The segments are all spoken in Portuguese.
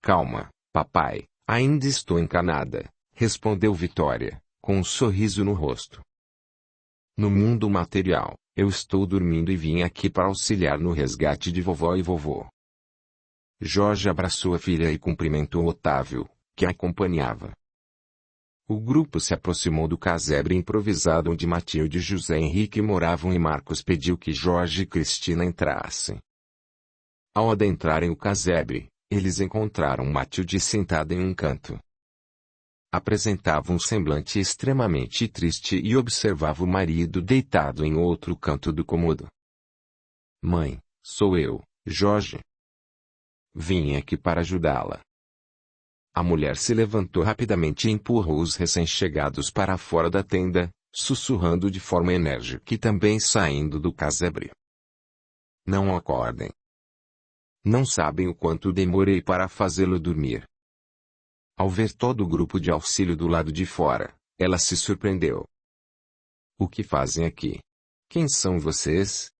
Calma, papai, ainda estou encanada, respondeu Vitória, com um sorriso no rosto. No mundo material, eu estou dormindo e vim aqui para auxiliar no resgate de vovó e vovô. Jorge abraçou a filha e cumprimentou Otávio, que a acompanhava. O grupo se aproximou do casebre improvisado onde Matilde e José Henrique moravam e Marcos pediu que Jorge e Cristina entrassem. Ao adentrarem o casebre, eles encontraram Matilde sentada em um canto. Apresentava um semblante extremamente triste e observava o marido deitado em outro canto do cômodo. Mãe, sou eu, Jorge. Vim aqui para ajudá-la. A mulher se levantou rapidamente e empurrou os recém-chegados para fora da tenda, sussurrando de forma enérgica e também saindo do casebre. Não acordem. Não sabem o quanto demorei para fazê-lo dormir. Ao ver todo o grupo de auxílio do lado de fora, ela se surpreendeu. O que fazem aqui? Quem são vocês?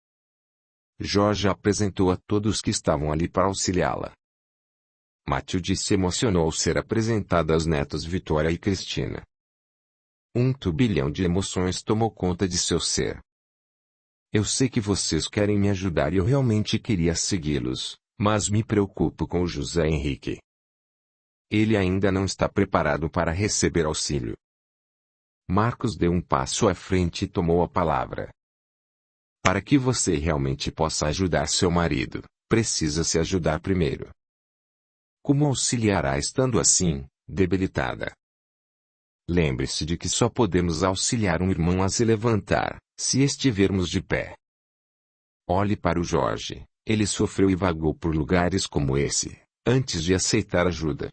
Jorge apresentou a todos que estavam ali para auxiliá-la. Matilde se emocionou ao ser apresentada aos netos Vitória e Cristina. Um turbilhão de emoções tomou conta de seu ser. Eu sei que vocês querem me ajudar e eu realmente queria segui-los, mas me preocupo com o José Henrique. Ele ainda não está preparado para receber auxílio. Marcos deu um passo à frente e tomou a palavra. Para que você realmente possa ajudar seu marido, precisa se ajudar primeiro. Como auxiliará estando assim, debilitada? Lembre-se de que só podemos auxiliar um irmão a se levantar, se estivermos de pé. Olhe para o Jorge, ele sofreu e vagou por lugares como esse, antes de aceitar ajuda.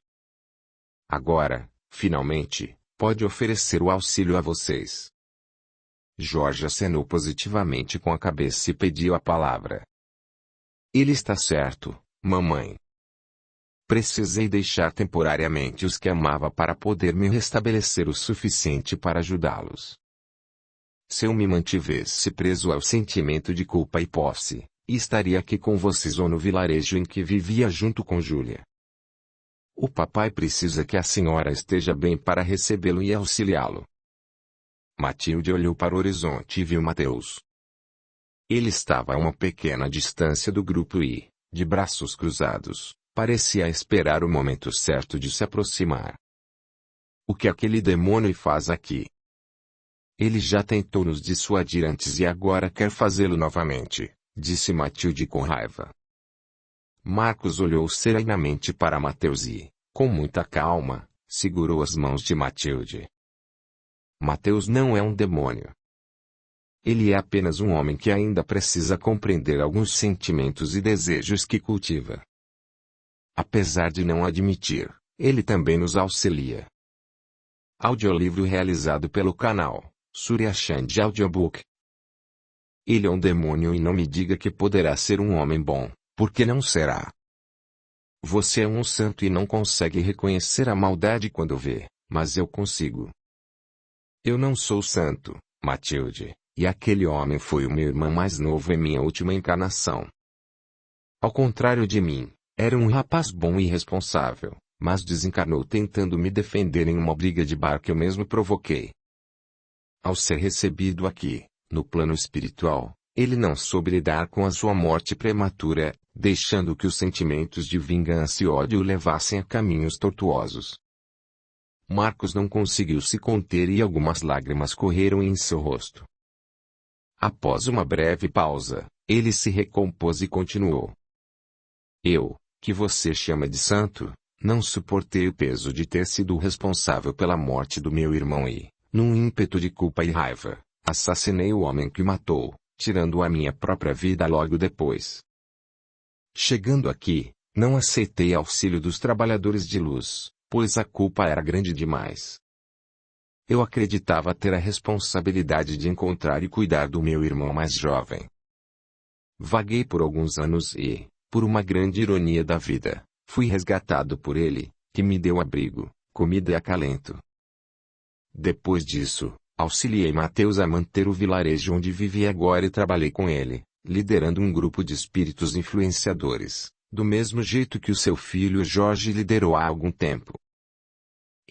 Agora, finalmente, pode oferecer o auxílio a vocês. Jorge acenou positivamente com a cabeça e pediu a palavra. Ele está certo, mamãe. Precisei deixar temporariamente os que amava para poder me restabelecer o suficiente para ajudá-los. Se eu me mantivesse preso ao sentimento de culpa e posse, estaria aqui com vocês ou no vilarejo em que vivia junto com Júlia. O papai precisa que a senhora esteja bem para recebê-lo e auxiliá-lo. Matilde olhou para o horizonte e viu Mateus. Ele estava a uma pequena distância do grupo e, de braços cruzados, parecia esperar o momento certo de se aproximar. O que aquele demônio faz aqui? Ele já tentou nos dissuadir antes e agora quer fazê-lo novamente, disse Matilde com raiva. Marcos olhou serenamente para Mateus e, com muita calma, segurou as mãos de Matilde. Mateus não é um demônio. Ele é apenas um homem que ainda precisa compreender alguns sentimentos e desejos que cultiva. Apesar de não admitir, ele também nos auxilia. Audiolivro realizado pelo canal Surya Chand Audiobook. Ele é um demônio e não me diga que poderá ser um homem bom, porque não será. Você é um santo e não consegue reconhecer a maldade quando vê, mas eu consigo. Eu não sou santo, Matilde, e aquele homem foi o meu irmão mais novo em minha última encarnação. Ao contrário de mim, era um rapaz bom e responsável, mas desencarnou tentando me defender em uma briga de bar que eu mesmo provoquei. Ao ser recebido aqui, no plano espiritual, ele não soube lidar com a sua morte prematura, deixando que os sentimentos de vingança e ódio o levassem a caminhos tortuosos. Marcos não conseguiu se conter e algumas lágrimas correram em seu rosto. Após uma breve pausa, ele se recompôs e continuou. Eu, que você chama de santo, não suportei o peso de ter sido o responsável pela morte do meu irmão e, num ímpeto de culpa e raiva, assassinei o homem que matou, tirando a minha própria vida logo depois. Chegando aqui, não aceitei auxílio dos trabalhadores de luz, pois a culpa era grande demais. Eu acreditava ter a responsabilidade de encontrar e cuidar do meu irmão mais jovem. Vaguei por alguns anos e, por uma grande ironia da vida, fui resgatado por ele, que me deu abrigo, comida e acalento. Depois disso, auxiliei Mateus a manter o vilarejo onde vivia agora e trabalhei com ele, liderando um grupo de espíritos influenciadores, do mesmo jeito que o seu filho Jorge liderou há algum tempo.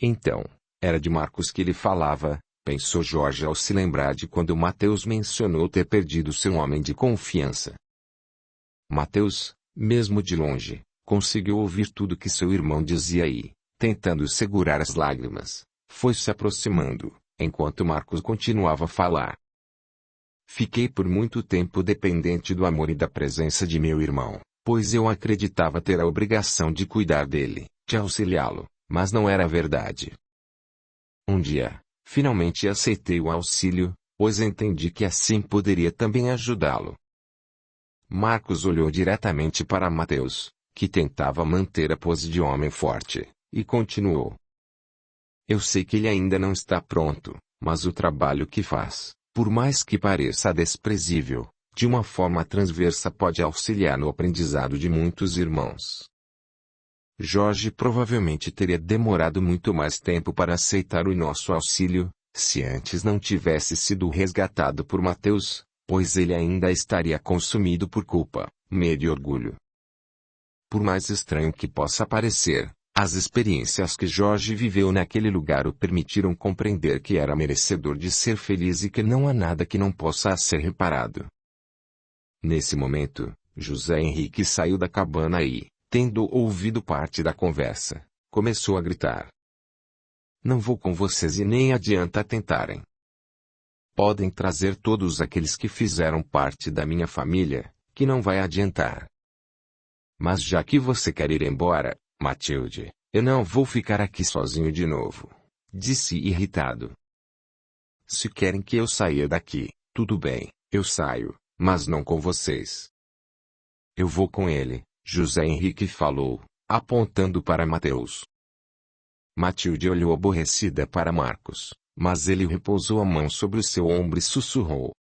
Então, era de Marcos que ele falava, pensou Jorge ao se lembrar de quando Mateus mencionou ter perdido seu homem de confiança. Mateus, mesmo de longe, conseguiu ouvir tudo que seu irmão dizia e, tentando segurar as lágrimas, foi se aproximando, enquanto Marcos continuava a falar. Fiquei por muito tempo dependente do amor e da presença de meu irmão, pois eu acreditava ter a obrigação de cuidar dele, de auxiliá-lo, mas não era verdade. Um dia, finalmente aceitei o auxílio, pois entendi que assim poderia também ajudá-lo. Marcos olhou diretamente para Mateus, que tentava manter a pose de homem forte, e continuou. Eu sei que ele ainda não está pronto, mas o trabalho que faz, por mais que pareça desprezível, de uma forma transversa pode auxiliar no aprendizado de muitos irmãos. Jorge provavelmente teria demorado muito mais tempo para aceitar o nosso auxílio, se antes não tivesse sido resgatado por Mateus, pois ele ainda estaria consumido por culpa, medo e orgulho. Por mais estranho que possa parecer, as experiências que Jorge viveu naquele lugar o permitiram compreender que era merecedor de ser feliz e que não há nada que não possa ser reparado. Nesse momento, José Henrique saiu da cabana e, tendo ouvido parte da conversa, começou a gritar. Não vou com vocês e nem adianta tentarem. Podem trazer todos aqueles que fizeram parte da minha família, que não vai adiantar. Mas já que você quer ir embora, Matilde, eu não vou ficar aqui sozinho de novo, disse irritado. Se querem que eu saia daqui, tudo bem, eu saio, mas não com vocês. Eu vou com ele, José Henrique falou, apontando para Mateus. Matilde olhou aborrecida para Marcos, mas ele repousou a mão sobre o seu ombro e sussurrou.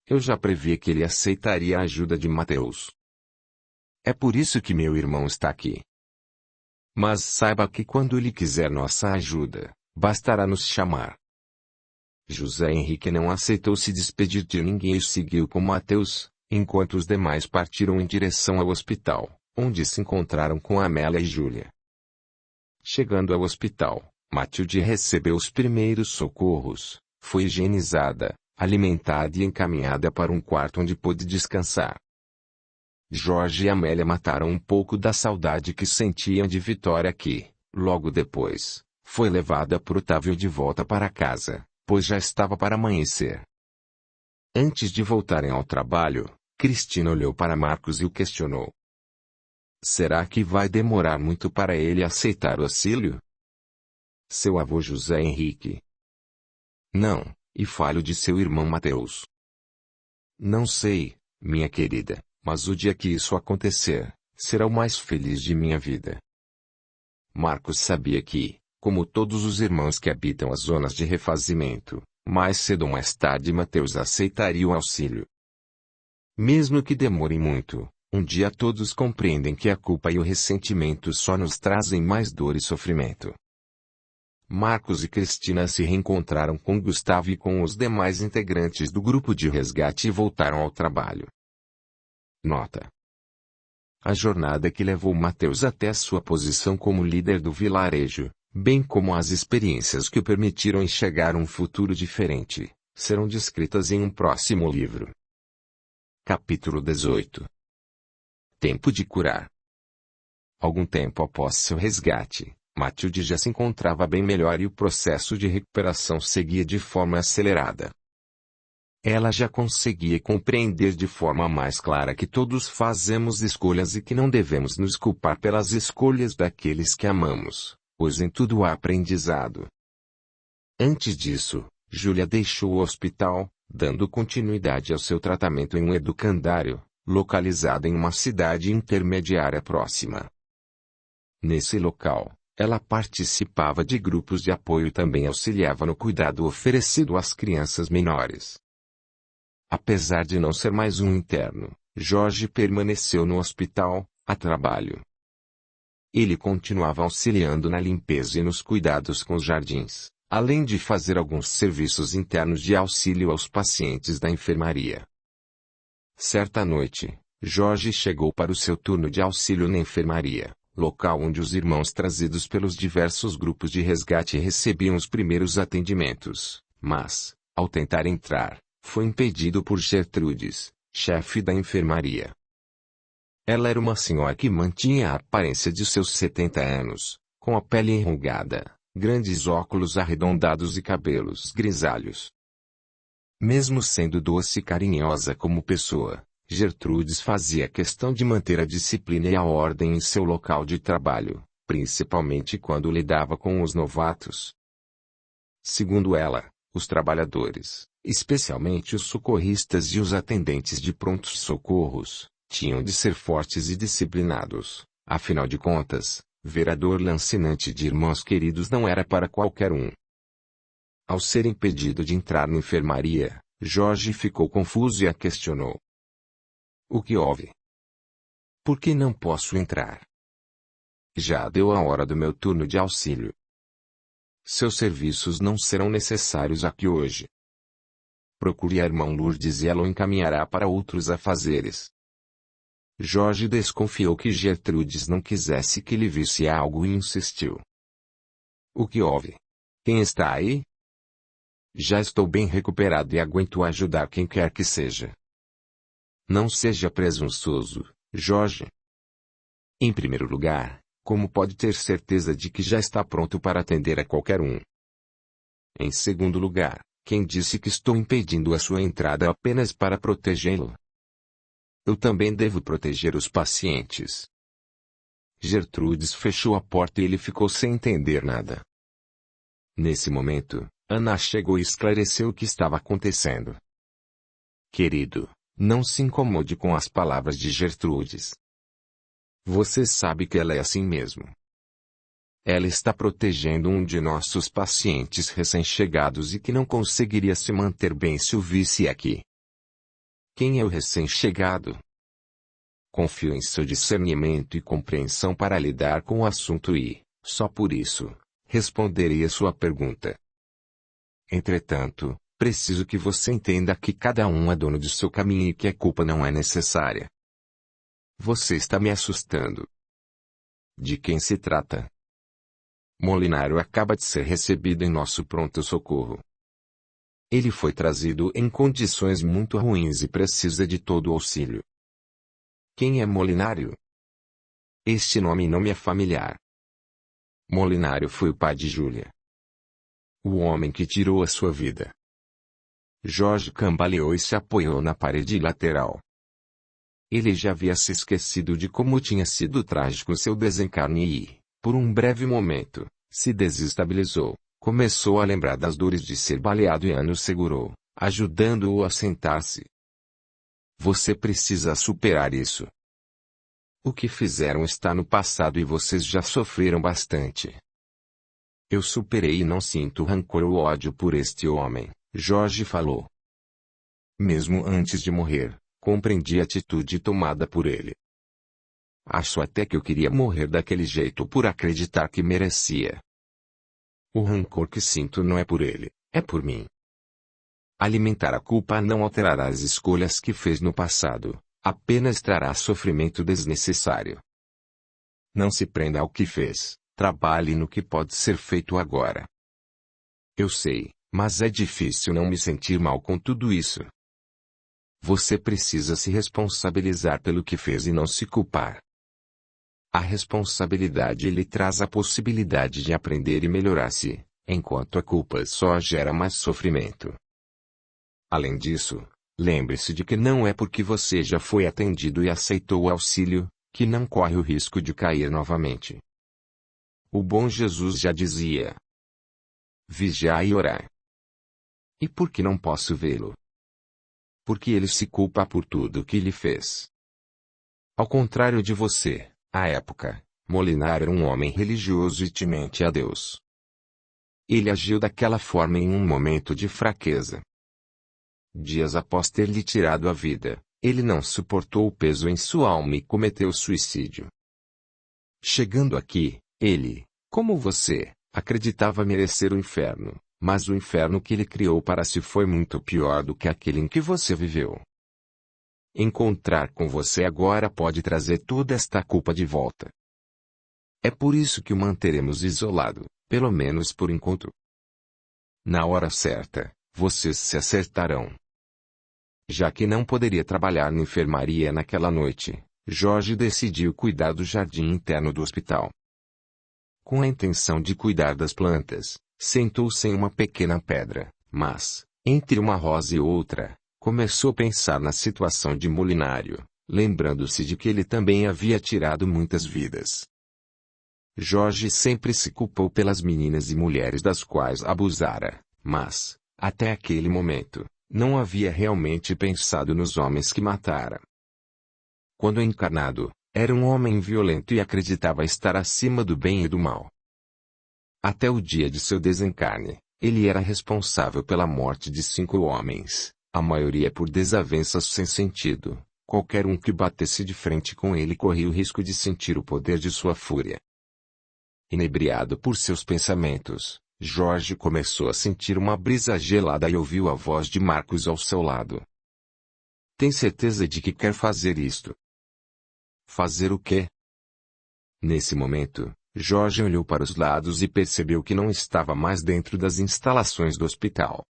Eu já previa que ele aceitaria a ajuda de Mateus. É por isso que meu irmão está aqui. Mas saiba que quando ele quiser nossa ajuda, bastará nos chamar. José Henrique não aceitou se despedir de ninguém e seguiu com Mateus, enquanto os demais partiram em direção ao hospital, onde se encontraram com Amélia e Júlia. Chegando ao hospital, Matilde recebeu os primeiros socorros, foi higienizada, alimentada e encaminhada para um quarto onde pôde descansar. Jorge e Amélia mataram um pouco da saudade que sentiam de Vitória que, logo depois, foi levada por Otávio de volta para casa, pois já estava para amanhecer. Antes de voltarem ao trabalho, Cristina olhou para Marcos e o questionou. Será que vai demorar muito para ele aceitar o auxílio? Seu avô José Henrique. Não, e falo de seu irmão Mateus. Não sei, minha querida, mas o dia que isso acontecer, será o mais feliz de minha vida. Marcos sabia que, como todos os irmãos que habitam as zonas de refazimento, mais cedo ou mais tarde Mateus aceitaria o auxílio. Mesmo que demore muito, um dia todos compreendem que a culpa e o ressentimento só nos trazem mais dor e sofrimento. Marcos e Cristina se reencontraram com Gustavo e com os demais integrantes do grupo de resgate e voltaram ao trabalho. Nota: a jornada que levou Mateus até a sua posição como líder do vilarejo, bem como as experiências que o permitiram enxergar um futuro diferente, serão descritas em um próximo livro. Capítulo 18. Tempo de curar. Algum tempo após seu resgate, Matilde já se encontrava bem melhor e o processo de recuperação seguia de forma acelerada. Ela já conseguia compreender de forma mais clara que todos fazemos escolhas e que não devemos nos culpar pelas escolhas daqueles que amamos, pois em tudo há aprendizado. Antes disso, Júlia deixou o hospital, dando continuidade ao seu tratamento em um educandário, localizado em uma cidade intermediária próxima. Nesse local, ela participava de grupos de apoio e também auxiliava no cuidado oferecido às crianças menores. Apesar de não ser mais um interno, Jorge permaneceu no hospital, a trabalho. Ele continuava auxiliando na limpeza e nos cuidados com os jardins, além de fazer alguns serviços internos de auxílio aos pacientes da enfermaria. Certa noite, Jorge chegou para o seu turno de auxílio na enfermaria, local onde os irmãos trazidos pelos diversos grupos de resgate recebiam os primeiros atendimentos, mas, ao tentar entrar, foi impedido por Gertrudes, chefe da enfermaria. Ela era uma senhora que mantinha a aparência de seus 70 anos, com a pele enrugada, grandes óculos arredondados e cabelos grisalhos. Mesmo sendo doce e carinhosa como pessoa, Gertrudes fazia questão de manter a disciplina e a ordem em seu local de trabalho, principalmente quando lidava com os novatos. Segundo ela, os trabalhadores, especialmente os socorristas e os atendentes de prontos socorros, tinham de ser fortes e disciplinados. Afinal de contas, ver a dor lancinante de irmãos queridos não era para qualquer um. Ao ser impedido de entrar na enfermaria, Jorge ficou confuso e a questionou. O que houve? Por que não posso entrar? Já deu a hora do meu turno de auxílio. Seus serviços não serão necessários aqui hoje. Procure a irmã Lourdes e ela o encaminhará para outros afazeres. Jorge desconfiou que Gertrudes não quisesse que ele visse algo e insistiu. O que houve? Quem está aí? Já estou bem recuperado e aguento ajudar quem quer que seja. Não seja presunçoso, Jorge. Em primeiro lugar, como pode ter certeza de que já está pronto para atender a qualquer um? Em segundo lugar, quem disse que estou impedindo a sua entrada apenas para protegê-lo? Eu também devo proteger os pacientes. Gertrudes fechou a porta e ele ficou sem entender nada. Nesse momento, Ana chegou e esclareceu o que estava acontecendo. Querido, não se incomode com as palavras de Gertrudes. Você sabe que ela é assim mesmo. Ela está protegendo um de nossos pacientes recém-chegados e que não conseguiria se manter bem se o visse aqui. Quem é o recém-chegado? Confio em seu discernimento e compreensão para lidar com o assunto e, só por isso, responderei a sua pergunta. Entretanto, preciso que você entenda que cada um é dono de seu caminho e que a culpa não é necessária. Você está me assustando. De quem se trata? Molinário acaba de ser recebido em nosso pronto-socorro. Ele foi trazido em condições muito ruins e precisa de todo o auxílio. Quem é Molinário? Este nome não me é familiar. Molinário foi o pai de Júlia. O homem que tirou a sua vida. Jorge cambaleou e se apoiou na parede lateral. Ele já havia se esquecido de como tinha sido trágico seu desencarne e, por um breve momento, se desestabilizou. Começou a lembrar das dores de ser baleado e Ana o segurou, ajudando-o a sentar-se. Você precisa superar isso. O que fizeram está no passado e vocês já sofreram bastante. Eu superei e não sinto rancor ou ódio por este homem, Jorge falou. Mesmo antes de morrer, compreendi a atitude tomada por ele. Acho até que eu queria morrer daquele jeito por acreditar que merecia. O rancor que sinto não é por ele, é por mim. Alimentar a culpa não alterará as escolhas que fez no passado, apenas trará sofrimento desnecessário. Não se prenda ao que fez, trabalhe no que pode ser feito agora. Eu sei, mas é difícil não me sentir mal com tudo isso. Você precisa se responsabilizar pelo que fez e não se culpar. A responsabilidade lhe traz a possibilidade de aprender e melhorar-se, enquanto a culpa só gera mais sofrimento. Além disso, lembre-se de que não é porque você já foi atendido e aceitou o auxílio, que não corre o risco de cair novamente. O bom Jesus já dizia: vigiai e orai. E por que não posso vê-lo? Porque ele se culpa por tudo o que lhe fez. Ao contrário de você, à época, Molinário era um homem religioso e temente a Deus. Ele agiu daquela forma em um momento de fraqueza. Dias após ter lhe tirado a vida, ele não suportou o peso em sua alma e cometeu suicídio. Chegando aqui, ele, como você, acreditava merecer o inferno, mas o inferno que ele criou para si foi muito pior do que aquele em que você viveu. Encontrar com você agora pode trazer toda esta culpa de volta. É por isso que o manteremos isolado, pelo menos por enquanto. Na hora certa, vocês se acertarão. Já que não poderia trabalhar na enfermaria naquela noite, Jorge decidiu cuidar do jardim interno do hospital. Com a intenção de cuidar das plantas, sentou-se em uma pequena pedra, mas, entre uma rosa e outra, começou a pensar na situação de Molinário, lembrando-se de que ele também havia tirado muitas vidas. Jorge sempre se culpou pelas meninas e mulheres das quais abusara, mas, até aquele momento, não havia realmente pensado nos homens que matara. Quando encarnado, era um homem violento e acreditava estar acima do bem e do mal. Até o dia de seu desencarne, ele era responsável pela morte de 5 homens, a maioria por desavenças sem sentido. Qualquer um que batesse de frente com ele corria o risco de sentir o poder de sua fúria. Inebriado por seus pensamentos, Jorge começou a sentir uma brisa gelada e ouviu a voz de Marcos ao seu lado. Tem certeza de que quer fazer isto? Fazer o quê? Nesse momento, Jorge olhou para os lados e percebeu que não estava mais dentro das instalações do hospital.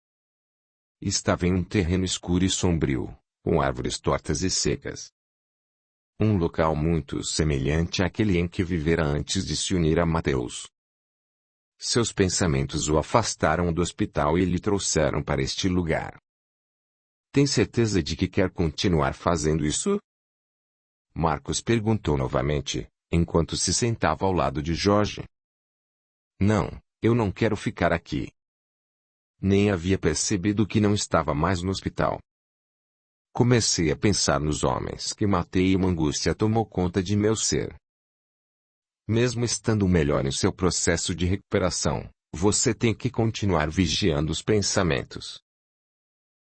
Estava em um terreno escuro e sombrio, com árvores tortas e secas. Um local muito semelhante àquele em que vivera antes de se unir a Mateus. Seus pensamentos o afastaram do hospital e lhe trouxeram para este lugar. Tem certeza de que quer continuar fazendo isso? Marcos perguntou novamente, enquanto se sentava ao lado de Jorge. Não, eu não quero ficar aqui. Nem havia percebido que não estava mais no hospital. Comecei a pensar nos homens que matei e uma angústia tomou conta de meu ser. Mesmo estando melhor em seu processo de recuperação, você tem que continuar vigiando os pensamentos.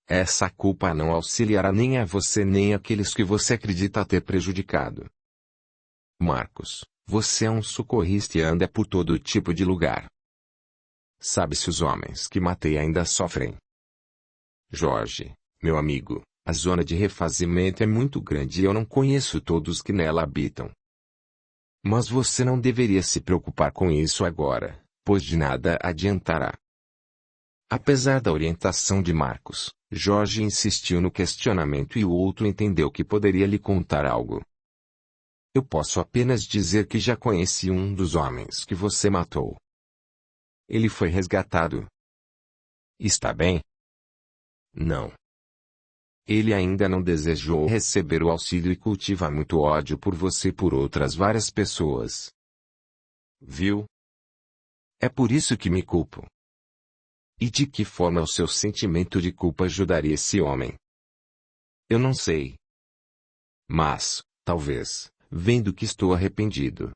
Essa culpa não auxiliará nem a você nem àqueles que você acredita ter prejudicado. Marcos, você é um socorrista e anda por todo tipo de lugar. Sabe se os homens que matei ainda sofrem? Jorge, meu amigo, a zona de refazimento é muito grande e eu não conheço todos que nela habitam. Mas você não deveria se preocupar com isso agora, pois de nada adiantará. Apesar da orientação de Marcos, Jorge insistiu no questionamento e o outro entendeu que poderia lhe contar algo. Eu posso apenas dizer que já conheci um dos homens que você matou. Ele foi resgatado. Está bem? Não. Ele ainda não desejou receber o auxílio e cultiva muito ódio por você e por outras várias pessoas. Viu? É por isso que me culpo. E de que forma o seu sentimento de culpa ajudaria esse homem? Eu não sei. Mas, talvez, vendo que estou arrependido,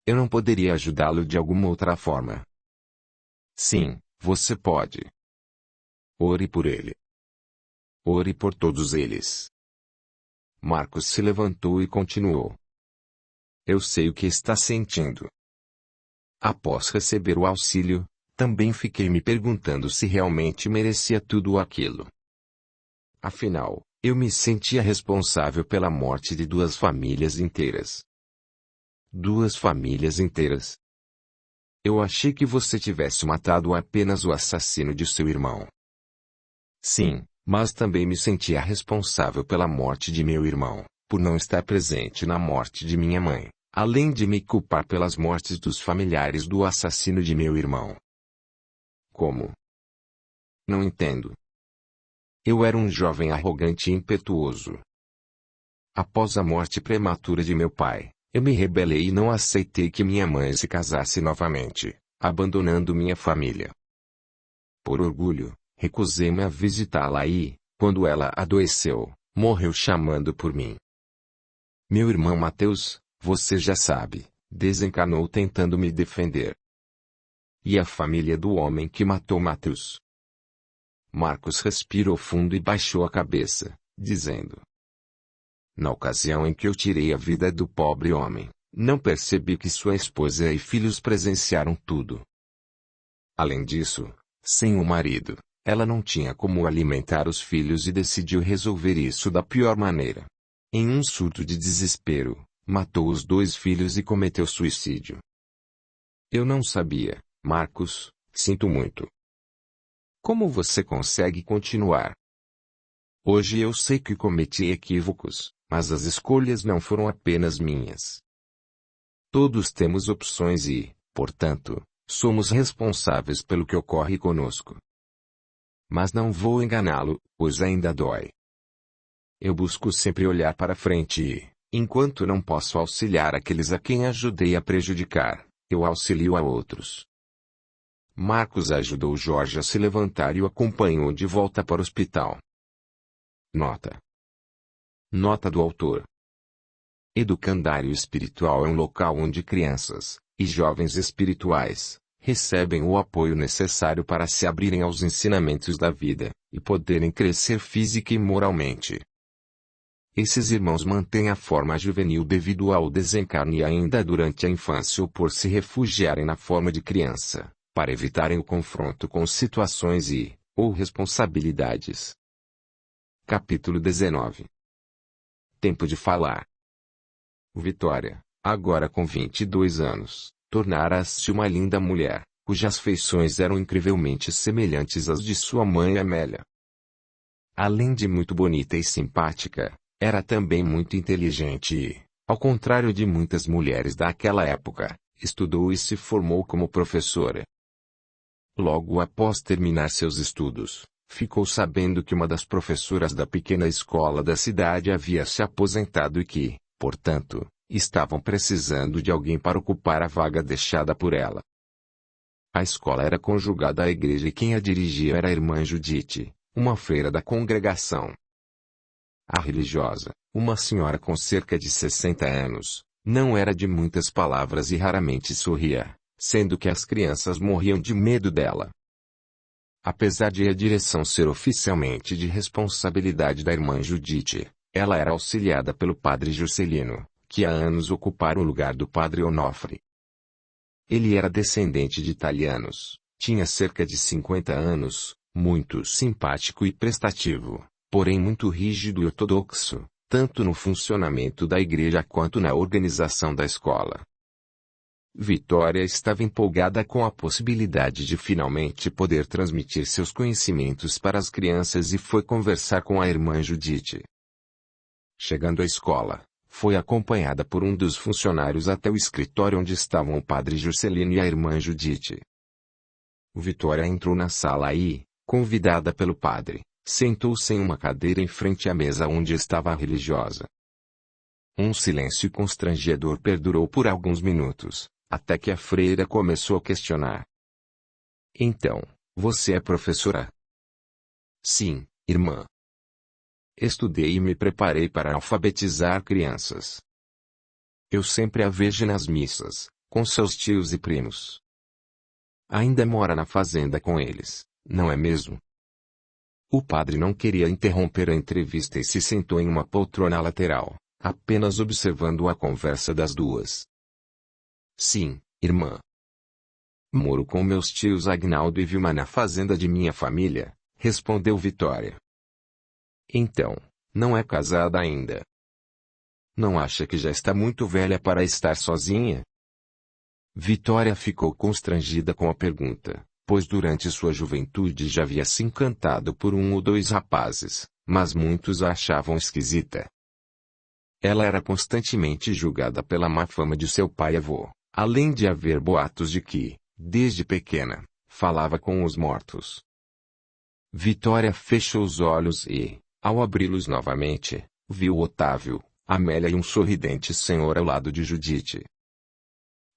eu não poderia ajudá-lo de alguma outra forma. Sim, você pode. Ore por ele. Ore por todos eles. Marcos se levantou e continuou. Eu sei o que está sentindo. Após receber o auxílio, também fiquei me perguntando se realmente merecia tudo aquilo. Afinal, eu me sentia responsável pela morte de 2 famílias inteiras. 2 famílias inteiras. Eu achei que você tivesse matado apenas o assassino de seu irmão. Sim, mas também me sentia responsável pela morte de meu irmão, por não estar presente na morte de minha mãe, além de me culpar pelas mortes dos familiares do assassino de meu irmão. Como? Não entendo. Eu era um jovem arrogante e impetuoso. Após a morte prematura de meu pai, eu me rebelei e não aceitei que minha mãe se casasse novamente, abandonando minha família. Por orgulho, recusei-me a visitá-la e, quando ela adoeceu, morreu chamando por mim. Meu irmão Mateus, você já sabe, desencarnou tentando me defender. E a família do homem que matou Mateus? Marcos respirou fundo e baixou a cabeça, dizendo: Na ocasião em que eu tirei a vida do pobre homem, não percebi que sua esposa e filhos presenciaram tudo. Além disso, sem o marido, ela não tinha como alimentar os filhos e decidiu resolver isso da pior maneira. Em um surto de desespero, matou os 2 filhos e cometeu suicídio. Eu não sabia, Marcos, sinto muito. Como você consegue continuar? Hoje eu sei que cometi equívocos, mas as escolhas não foram apenas minhas. Todos temos opções e, portanto, somos responsáveis pelo que ocorre conosco. Mas não vou enganá-lo, pois ainda dói. Eu busco sempre olhar para frente e, enquanto não posso auxiliar aqueles a quem ajudei a prejudicar, eu auxilio a outros. Marcos ajudou Jorge a se levantar e o acompanhou de volta para o hospital. Nota. Nota do autor. Educandário espiritual é um local onde crianças, e jovens espirituais, recebem o apoio necessário para se abrirem aos ensinamentos da vida, e poderem crescer física e moralmente. Esses irmãos mantêm a forma juvenil devido ao desencarne ainda durante a infância ou por se refugiarem na forma de criança, para evitarem o confronto com situações ou responsabilidades. Capítulo 19. Tempo de falar. Vitória, agora com 22 anos, tornara-se uma linda mulher, cujas feições eram incrivelmente semelhantes às de sua mãe Amélia. Além de muito bonita e simpática, era também muito inteligente e, ao contrário de muitas mulheres daquela época, estudou e se formou como professora. Logo após terminar seus estudos, ficou sabendo que uma das professoras da pequena escola da cidade havia se aposentado e que, portanto, estavam precisando de alguém para ocupar a vaga deixada por ela. A escola era conjugada à igreja e quem a dirigia era a irmã Judite, uma freira da congregação. A religiosa, uma senhora com cerca de 60 anos, não era de muitas palavras e raramente sorria, sendo que as crianças morriam de medo dela. Apesar de a direção ser oficialmente de responsabilidade da irmã Judite, ela era auxiliada pelo padre Juscelino, que há anos ocupara o lugar do padre Onofre. Ele era descendente de italianos, tinha cerca de 50 anos, muito simpático e prestativo, porém muito rígido e ortodoxo, tanto no funcionamento da igreja quanto na organização da escola. Vitória estava empolgada com a possibilidade de finalmente poder transmitir seus conhecimentos para as crianças e foi conversar com a irmã Judite. Chegando à escola, foi acompanhada por um dos funcionários até o escritório onde estavam o padre Juscelino e a irmã Judite. Vitória entrou na sala e, convidada pelo padre, sentou-se em uma cadeira em frente à mesa onde estava a religiosa. Um silêncio constrangedor perdurou por alguns minutos, até que a freira começou a questionar. Então, você é professora? Sim, irmã. Estudei e me preparei para alfabetizar crianças. Eu sempre a vejo nas missas, com seus tios e primos. Ainda mora na fazenda com eles, não é mesmo? O padre não queria interromper a entrevista e se sentou em uma poltrona lateral, apenas observando a conversa das duas. Sim, irmã. Moro com meus tios Agnaldo e Vilma na fazenda de minha família, respondeu Vitória. Então, não é casada ainda? Não acha que já está muito velha para estar sozinha? Vitória ficou constrangida com a pergunta, pois durante sua juventude já havia se encantado por um ou dois rapazes, mas muitos a achavam esquisita. Ela era constantemente julgada pela má fama de seu pai e avô, além de haver boatos de que, desde pequena, falava com os mortos. Vitória fechou os olhos e, ao abri-los novamente, viu Otávio, Amélia e um sorridente senhor ao lado de Judite.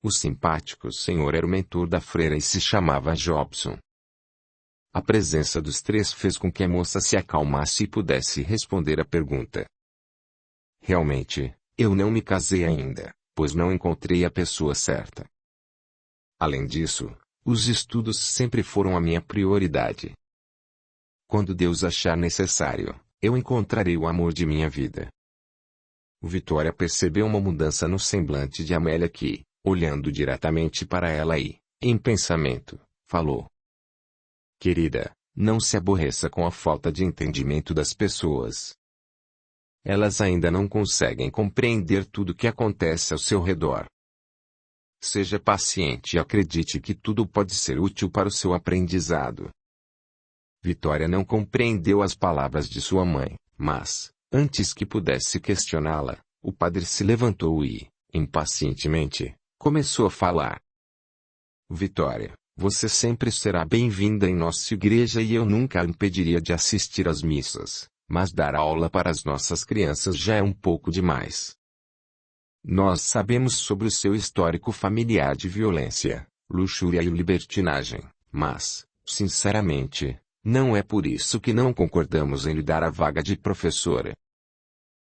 O simpático senhor era o mentor da freira e se chamava Jobson. A presença dos três fez com que a moça se acalmasse e pudesse responder à pergunta. Realmente, eu não me casei ainda, pois não encontrei a pessoa certa. Além disso, os estudos sempre foram a minha prioridade. Quando Deus achar necessário, eu encontrarei o amor de minha vida. Vitória percebeu uma mudança no semblante de Amélia que, olhando diretamente para ela e, em pensamento, falou. Querida, Não se aborreça com a falta de entendimento das pessoas. Elas ainda não conseguem compreender tudo o que acontece ao seu redor. Seja paciente e acredite que tudo pode ser útil para o seu aprendizado. Vitória não compreendeu as palavras de sua mãe, mas, antes que pudesse questioná-la, o padre se levantou e, impacientemente, começou a falar. Vitória, você sempre será bem-vinda em nossa igreja e eu nunca a impediria de assistir às missas, mas dar aula para as nossas crianças já é um pouco demais. Nós sabemos sobre o seu histórico familiar de violência, luxúria e libertinagem, mas, sinceramente, não é por isso que não concordamos em lhe dar a vaga de professora.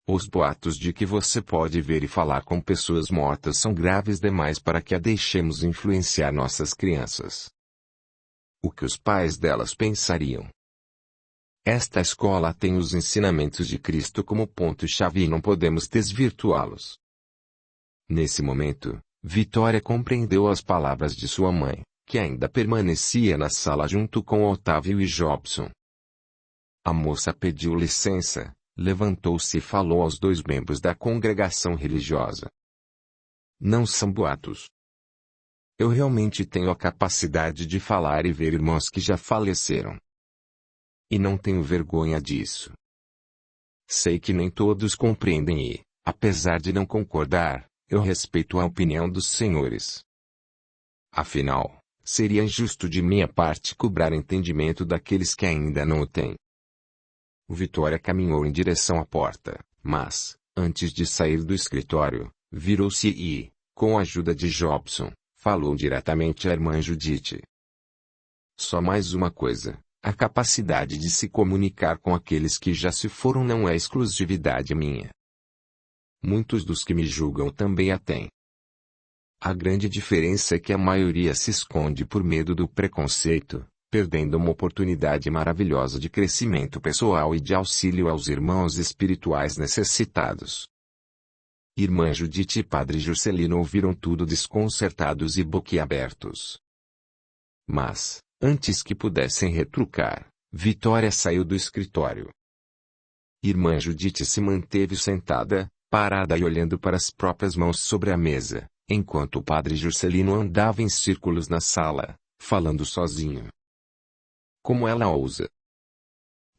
Os boatos de que você pode ver e falar com pessoas mortas são graves demais para que a deixemos influenciar nossas crianças. O que os pais delas pensariam? Esta escola tem os ensinamentos de Cristo como ponto-chave e não podemos desvirtuá-los. Nesse momento, Vitória compreendeu as palavras de sua mãe, que ainda permanecia na sala junto com Otávio e Jobson. A moça pediu licença, levantou-se e falou aos dois membros da congregação religiosa. Não são boatos. Eu realmente tenho a capacidade de falar e ver irmãos que já faleceram. E não tenho vergonha disso. Sei que nem todos compreendem e, apesar de não concordar, eu respeito a opinião dos senhores. Afinal, seria injusto de minha parte cobrar entendimento daqueles que ainda não o têm. Vitória caminhou em direção à porta, mas, antes de sair do escritório, virou-se e, com a ajuda de Jobson, falou diretamente à irmã Judite. Só mais uma coisa, a capacidade de se comunicar com aqueles que já se foram não é exclusividade minha. Muitos dos que me julgam também a têm. A grande diferença é que a maioria se esconde por medo do preconceito, perdendo uma oportunidade maravilhosa de crescimento pessoal e de auxílio aos irmãos espirituais necessitados. Irmã Judite e Padre Juscelino ouviram tudo desconcertados e boquiabertos. Mas, antes que pudessem retrucar, Vitória saiu do escritório. Irmã Judite se manteve sentada, parada e olhando para as próprias mãos sobre a mesa, enquanto o Padre Juscelino andava em círculos na sala, falando sozinho. Como ela ousa?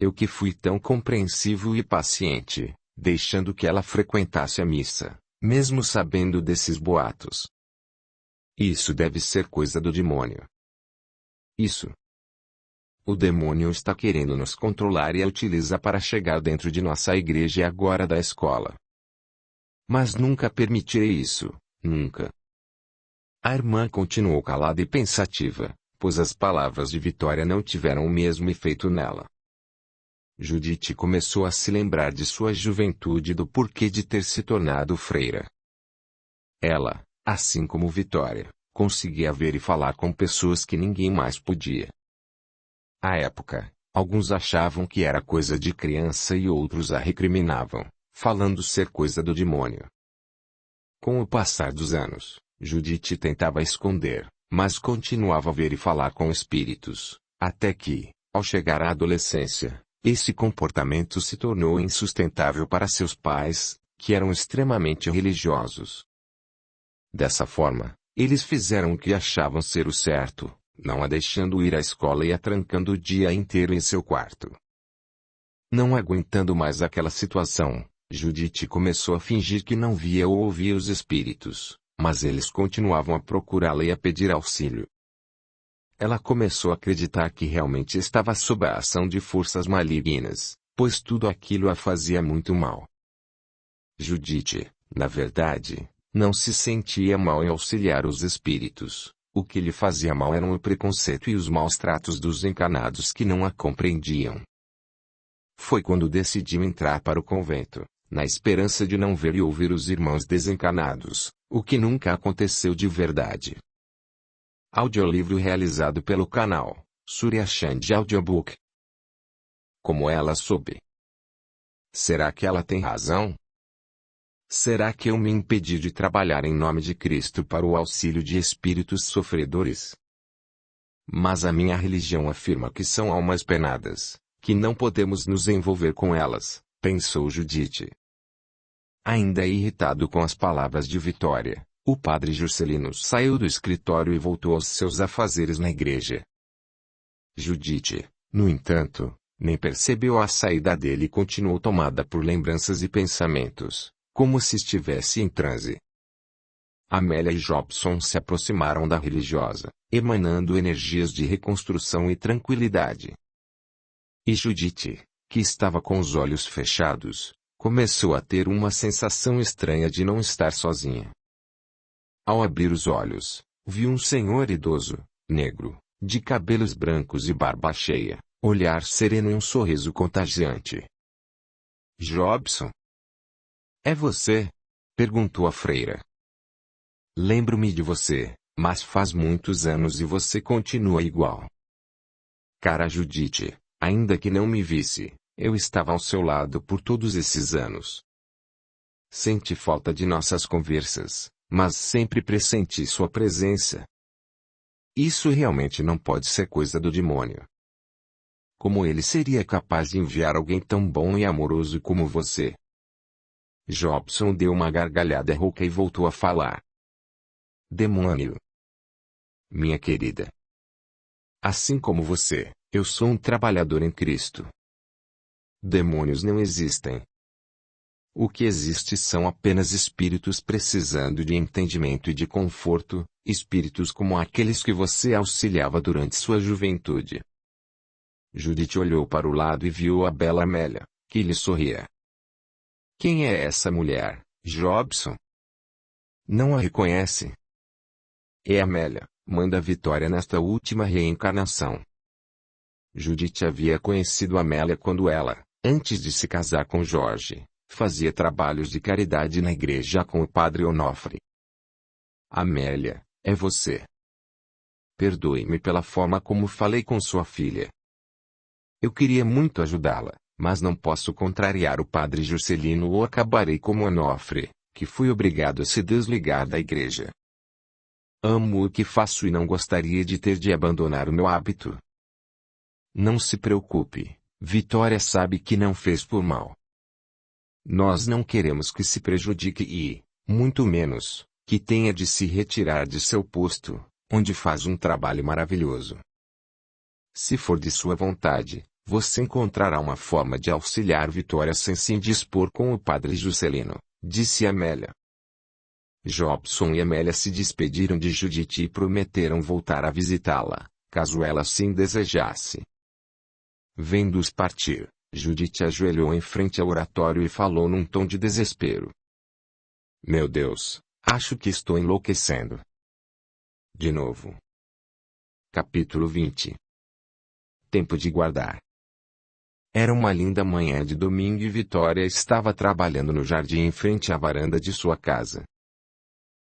Eu que fui tão compreensivo e paciente, deixando que ela frequentasse a missa, mesmo sabendo desses boatos. Isso deve ser coisa do demônio. Isso. O demônio está querendo nos controlar e a utiliza para chegar dentro de nossa igreja e agora da escola. Mas nunca permitirei isso, nunca. A irmã continuou calada e pensativa, pois as palavras de Vitória não tiveram o mesmo efeito nela. Judite começou a se lembrar de sua juventude e do porquê de ter se tornado freira. Ela, assim como Vitória, conseguia ver e falar com pessoas que ninguém mais podia. À época, alguns achavam que era coisa de criança e outros a recriminavam, falando ser coisa do demônio. Com o passar dos anos, Judite tentava esconder, mas continuava a ver e falar com espíritos, até que, ao chegar à adolescência, esse comportamento se tornou insustentável para seus pais, que eram extremamente religiosos. Dessa forma, eles fizeram o que achavam ser o certo, não a deixando ir à escola e a trancando o dia inteiro em seu quarto. Não aguentando mais aquela situação, Judite começou a fingir que não via ou ouvia os espíritos, mas eles continuavam a procurá-la e a pedir auxílio. Ela começou a acreditar que realmente estava sob a ação de forças malignas, pois tudo aquilo a fazia muito mal. Judite, na verdade, não se sentia mal em auxiliar os espíritos, o que lhe fazia mal eram o preconceito e os maus tratos dos encanados que não a compreendiam. Foi quando decidiu entrar para o convento, na esperança de não ver e ouvir os irmãos desencanados, o que nunca aconteceu de verdade. Audiolivro realizado pelo canal Surya Chand Audiobook. Como ela soube? Será que ela tem razão? Será que eu me impedi de trabalhar em nome de Cristo para o auxílio de espíritos sofredores? Mas a minha religião afirma que são almas penadas, que não podemos nos envolver com elas, pensou Judite. Ainda irritado com as palavras de Vitória, o padre Juscelino saiu do escritório e voltou aos seus afazeres na igreja. Judite, no entanto, nem percebeu a saída dele e continuou tomada por lembranças e pensamentos, como se estivesse em transe. Amélia e Jobson se aproximaram da religiosa, emanando energias de reconstrução e tranquilidade. E Judite, que estava com os olhos fechados, começou a ter uma sensação estranha de não estar sozinha. Ao abrir os olhos, viu um senhor idoso, negro, de cabelos brancos e barba cheia, olhar sereno e um sorriso contagiante. Jobson? É você? Perguntou a freira. Lembro-me de você, mas faz muitos anos e você continua igual. Cara Judite, ainda que não me visse, eu estava ao seu lado por todos esses anos. Senti falta de nossas conversas, mas sempre pressenti sua presença. Isso realmente não pode ser coisa do demônio. Como ele seria capaz de enviar alguém tão bom e amoroso como você? Jobson deu uma gargalhada rouca e voltou a falar. Demônio. Minha querida. Assim como você, eu sou um trabalhador em Cristo. Demônios não existem. O que existe são apenas espíritos precisando de entendimento e de conforto, espíritos como aqueles que você auxiliava durante sua juventude. Judite olhou para o lado e viu a bela Amélia, que lhe sorria. Quem é essa mulher, Jobson? Não a reconhece? É Amélia, mãe da Vitória nesta última reencarnação. Judite havia conhecido Amélia quando ela, antes de se casar com Jorge, fazia trabalhos de caridade na igreja com o padre Onofre. Amélia, é você. Perdoe-me pela forma como falei com sua filha. Eu queria muito ajudá-la, mas não posso contrariar o padre Juscelino ou acabarei como Onofre, que fui obrigado a se desligar da igreja. Amo o que faço e não gostaria de ter de abandonar o meu hábito. Não se preocupe, Vitória sabe que não fez por mal. Nós não queremos que se prejudique e, muito menos, que tenha de se retirar de seu posto, onde faz um trabalho maravilhoso. Se for de sua vontade, você encontrará uma forma de auxiliar Vitória sem se indispor com o padre Juscelino, disse Amélia. Jobson e Amélia se despediram de Judite e prometeram voltar a visitá-la, caso ela assim desejasse. Vendo-os partir, Judite ajoelhou em frente ao oratório e falou num tom de desespero. Meu Deus, acho que estou enlouquecendo. De novo. Capítulo 20. Tempo de guardar. Era uma linda manhã de domingo e Vitória estava trabalhando no jardim em frente à varanda de sua casa.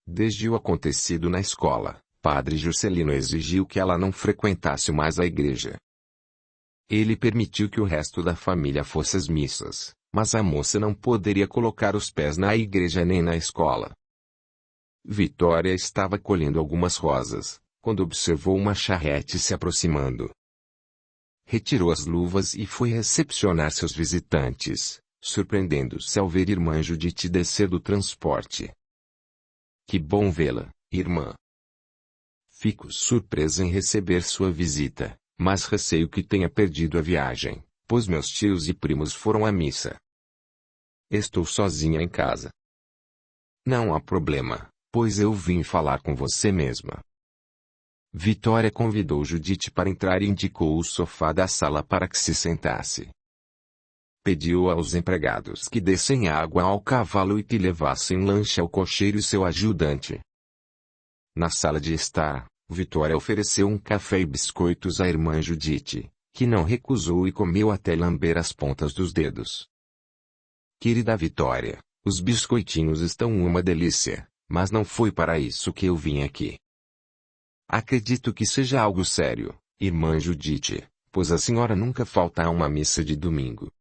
Desde o acontecido na escola, padre Juscelino exigiu que ela não frequentasse mais a igreja. Ele permitiu que o resto da família fosse às missas, mas a moça não poderia colocar os pés na igreja nem na escola. Vitória estava colhendo algumas rosas, quando observou uma charrete se aproximando. Retirou as luvas e foi recepcionar seus visitantes, surpreendendo-se ao ver irmã Judite descer do transporte. Que bom vê-la, irmã. Fico surpresa em receber sua visita, mas receio que tenha perdido a viagem, pois meus tios e primos foram à missa. Estou sozinha em casa. Não há problema, pois eu vim falar com você mesma. Vitória convidou Judite para entrar e indicou o sofá da sala para que se sentasse. Pediu aos empregados que dessem água ao cavalo e que levassem lanche ao cocheiro e seu ajudante. Na sala de estar, Vitória ofereceu um café e biscoitos à irmã Judite, que não recusou e comeu até lamber as pontas dos dedos. Querida Vitória, os biscoitinhos estão uma delícia, mas não foi para isso que eu vim aqui. Acredito que seja algo sério, irmã Judite, pois a senhora nunca falta a uma missa de domingo.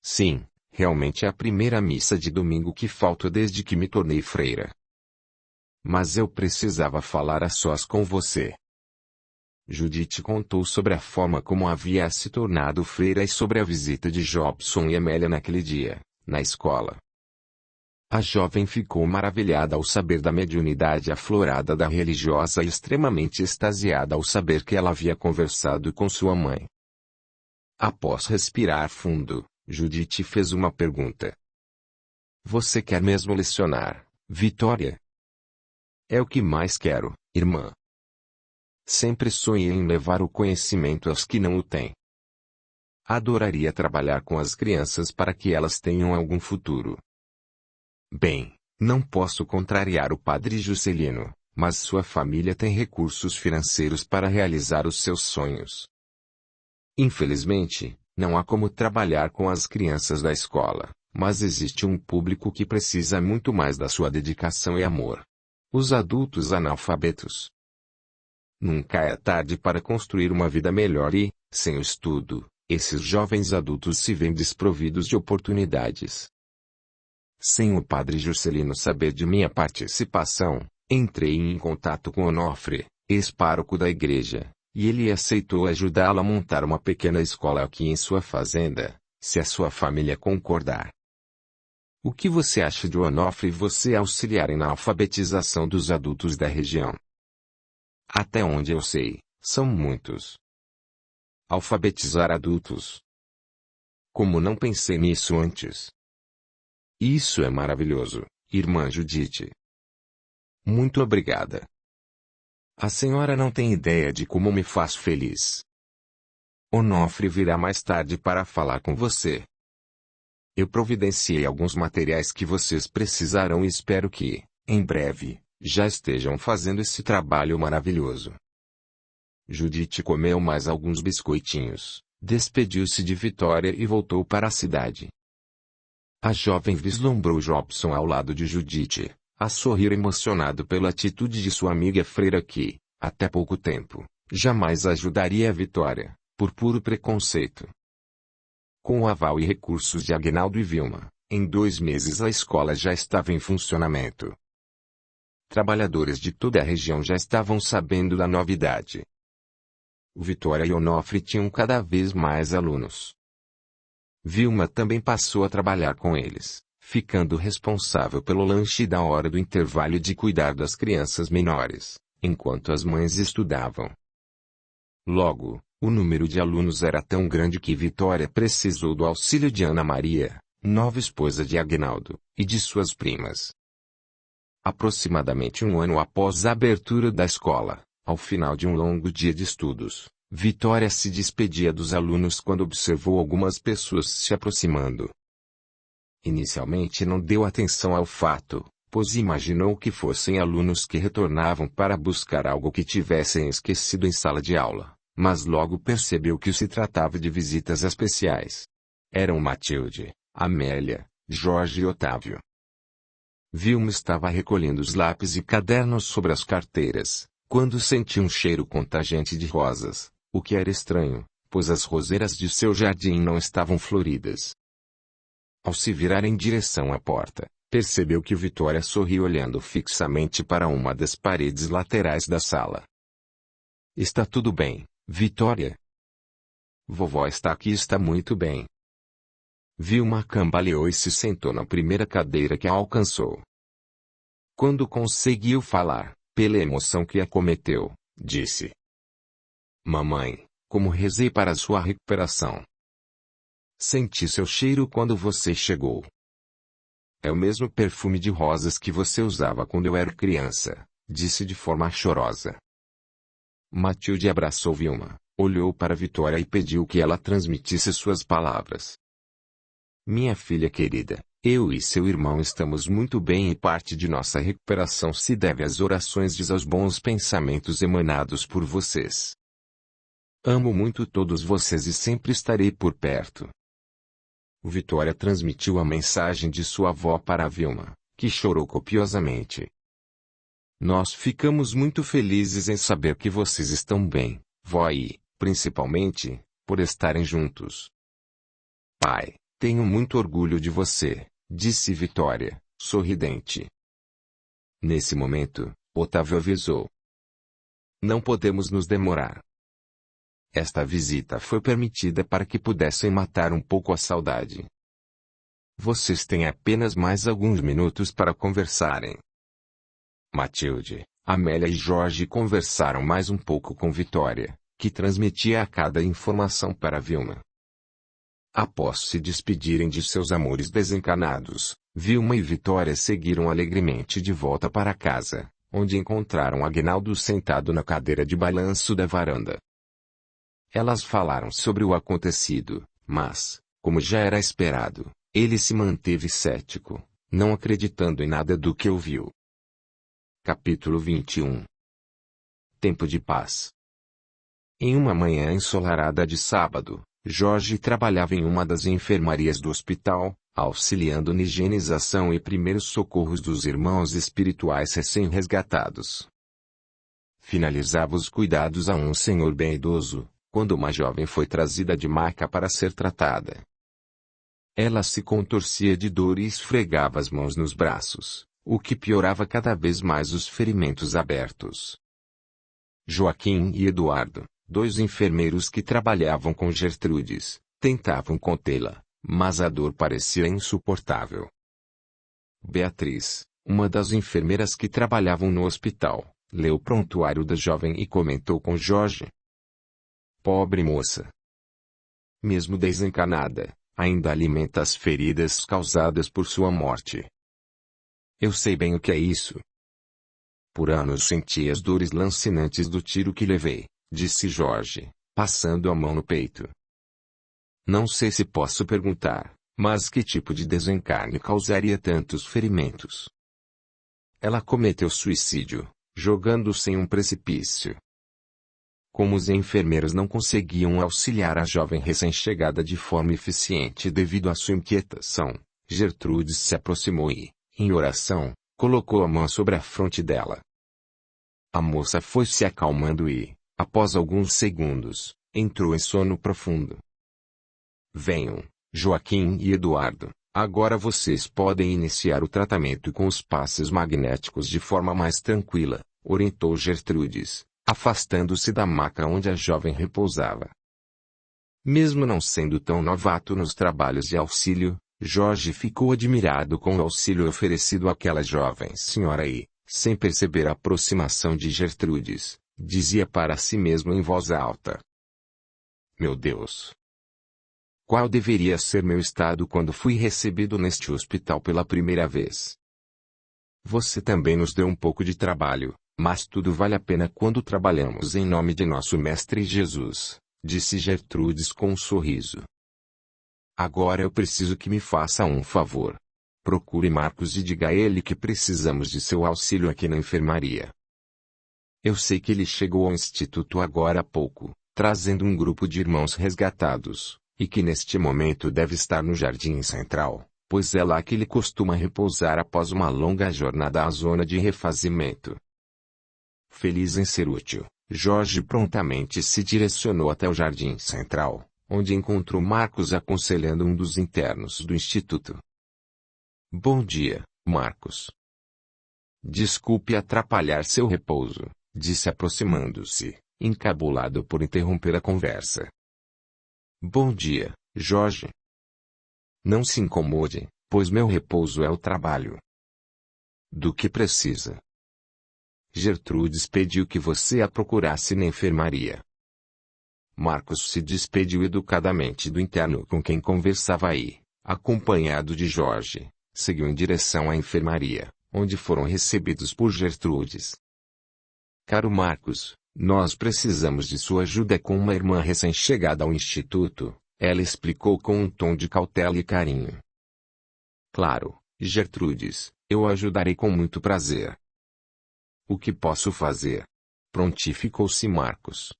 Sim, realmente é a primeira missa de domingo que falto desde que me tornei freira. Mas eu precisava falar a sós com você. Judite contou sobre a forma como havia se tornado freira e sobre a visita de Jobson e Amélia naquele dia, na escola. A jovem ficou maravilhada ao saber da mediunidade aflorada da religiosa e extremamente extasiada ao saber que ela havia conversado com sua mãe. Após respirar fundo, Judite fez uma pergunta. Você quer mesmo lecionar, Vitória? É o que mais quero, irmã. Sempre sonhei em levar o conhecimento aos que não o têm. Adoraria trabalhar com as crianças para que elas tenham algum futuro. Bem, não posso contrariar o padre Juscelino, mas sua família tem recursos financeiros para realizar os seus sonhos. Infelizmente, não há como trabalhar com as crianças da escola, mas existe um público que precisa muito mais da sua dedicação e amor. Os adultos analfabetos. Nunca é tarde para construir uma vida melhor e, sem o estudo, esses jovens adultos se veem desprovidos de oportunidades. Sem o padre Juscelino saber de minha participação, entrei em contato com Onofre, ex-pároco da igreja, e ele aceitou ajudá-lo a montar uma pequena escola aqui em sua fazenda, se a sua família concordar. O que você acha de Onofre e você auxiliarem na alfabetização dos adultos da região? Até onde eu sei, são muitos. Alfabetizar adultos. Como não pensei nisso antes? Isso é maravilhoso, irmã Judite. Muito obrigada. A senhora não tem ideia de como me faz feliz. Onofre virá mais tarde para falar com você. Eu providenciei alguns materiais que vocês precisarão e espero que, em breve, já estejam fazendo esse trabalho maravilhoso. Judite comeu mais alguns biscoitinhos, despediu-se de Vitória e voltou para a cidade. A jovem vislumbrou Jobson ao lado de Judite, a sorrir emocionado pela atitude de sua amiga freira que, até pouco tempo, jamais ajudaria a Vitória, por puro preconceito. Com o aval e recursos de Aguinaldo e Vilma, em 2 meses a escola já estava em funcionamento. Trabalhadores de toda a região já estavam sabendo da novidade. O Vitória e Onofre tinham cada vez mais alunos. Vilma também passou a trabalhar com eles, ficando responsável pelo lanche da hora do intervalo e de cuidar das crianças menores, enquanto as mães estudavam. Logo, o número de alunos era tão grande que Vitória precisou do auxílio de Ana Maria, nova esposa de Aguinaldo, e de suas primas. Aproximadamente 1 ano após a abertura da escola, ao final de um longo dia de estudos, Vitória se despedia dos alunos quando observou algumas pessoas se aproximando. Inicialmente não deu atenção ao fato, pois imaginou que fossem alunos que retornavam para buscar algo que tivessem esquecido em sala de aula, mas logo percebeu que se tratava de visitas especiais. Eram Matilde, Amélia, Jorge e Otávio. Vilma estava recolhendo os lápis e cadernos sobre as carteiras, quando sentiu um cheiro contagiante de rosas, o que era estranho, pois as roseiras de seu jardim não estavam floridas. Ao se virar em direção à porta, percebeu que Vitória sorriu olhando fixamente para uma das paredes laterais da sala. Está tudo bem, Vitória? Vovó está aqui e está muito bem. Vilma cambaleou e se sentou na primeira cadeira que a alcançou. Quando conseguiu falar, pela emoção que a acometeu, disse: Mamãe, como rezei para a sua recuperação. Senti seu cheiro quando você chegou. É o mesmo perfume de rosas que você usava quando eu era criança, disse de forma chorosa. Matilde abraçou Vilma, olhou para Vitória e pediu que ela transmitisse suas palavras. Minha filha querida, eu e seu irmão estamos muito bem e parte de nossa recuperação se deve às orações e aos bons pensamentos emanados por vocês. Amo muito todos vocês e sempre estarei por perto. Vitória transmitiu a mensagem de sua avó para a Vilma, que chorou copiosamente. Nós ficamos muito felizes em saber que vocês estão bem, vó e, principalmente, por estarem juntos. Pai, tenho muito orgulho de você, disse Vitória, sorridente. Nesse momento, Otávio avisou. Não podemos nos demorar. Esta visita foi permitida para que pudessem matar um pouco a saudade. Vocês têm apenas mais alguns minutos para conversarem. Matilde, Amélia e Jorge conversaram mais um pouco com Vitória, que transmitia a cada informação para Vilma. Após se despedirem de seus amores desencanados, Vilma e Vitória seguiram alegremente de volta para casa, onde encontraram Aguinaldo sentado na cadeira de balanço da varanda. Elas falaram sobre o acontecido, mas, como já era esperado, ele se manteve cético, não acreditando em nada do que ouviu. Capítulo 21. Tempo de paz. Em uma manhã ensolarada de sábado, Jorge trabalhava em uma das enfermarias do hospital, auxiliando na higienização e primeiros socorros dos irmãos espirituais recém-resgatados. Finalizava os cuidados a um senhor bem idoso, quando uma jovem foi trazida de maca para ser tratada. Ela se contorcia de dor e esfregava as mãos nos braços, o que piorava cada vez mais os ferimentos abertos. Joaquim e Eduardo, dois enfermeiros que trabalhavam com Gertrudes, tentavam contê-la, mas a dor parecia insuportável. Beatriz, uma das enfermeiras que trabalhavam no hospital, leu o prontuário da jovem e comentou com Jorge: "Pobre moça. Mesmo desencanada, ainda alimenta as feridas causadas por sua morte. Eu sei bem o que é isso. Por anos senti as dores lancinantes do tiro que levei", disse Jorge, passando a mão no peito. "Não sei se posso perguntar, mas que tipo de desencarne causaria tantos ferimentos?" "Ela cometeu suicídio, jogando-se em um precipício." Como os enfermeiros não conseguiam auxiliar a jovem recém-chegada de forma eficiente devido à sua inquietação, Gertrudes se aproximou e, em oração, colocou a mão sobre a fronte dela. A moça foi se acalmando e, após alguns segundos, entrou em sono profundo. "Venham, Joaquim e Eduardo, agora vocês podem iniciar o tratamento com os passes magnéticos de forma mais tranquila", orientou Gertrudes, afastando-se da maca onde a jovem repousava. Mesmo não sendo tão novato nos trabalhos de auxílio, Jorge ficou admirado com o auxílio oferecido àquela jovem senhora e, sem perceber a aproximação de Gertrudes, dizia para si mesmo em voz alta: "Meu Deus! Qual deveria ser meu estado quando fui recebido neste hospital pela primeira vez? Você também nos deu um pouco de trabalho, mas tudo vale a pena quando trabalhamos em nome de nosso Mestre Jesus", disse Gertrudes com um sorriso. "Agora eu preciso que me faça um favor. Procure Marcos e diga a ele que precisamos de seu auxílio aqui na enfermaria. Eu sei que ele chegou ao instituto agora há pouco, trazendo um grupo de irmãos resgatados, e que neste momento deve estar no Jardim Central, pois é lá que ele costuma repousar após uma longa jornada à zona de refazimento." Feliz em ser útil, Jorge prontamente se direcionou até o Jardim Central, onde encontrou Marcos aconselhando um dos internos do instituto. "Bom dia, Marcos. Desculpe atrapalhar seu repouso", disse aproximando-se, encabulado por interromper a conversa. "Bom dia, Jorge. Não se incomode, pois meu repouso é o trabalho." "Do que precisa?" "Gertrudes pediu que você a procurasse na enfermaria." Marcos se despediu educadamente do interno com quem conversava e, acompanhado de Jorge, seguiu em direção à enfermaria, onde foram recebidos por Gertrudes. "Caro Marcos, nós precisamos de sua ajuda com uma irmã recém-chegada ao instituto", ela explicou com um tom de cautela e carinho. "Claro, Gertrudes, eu ajudarei com muito prazer." "O que posso fazer?" prontificou-se Marcos.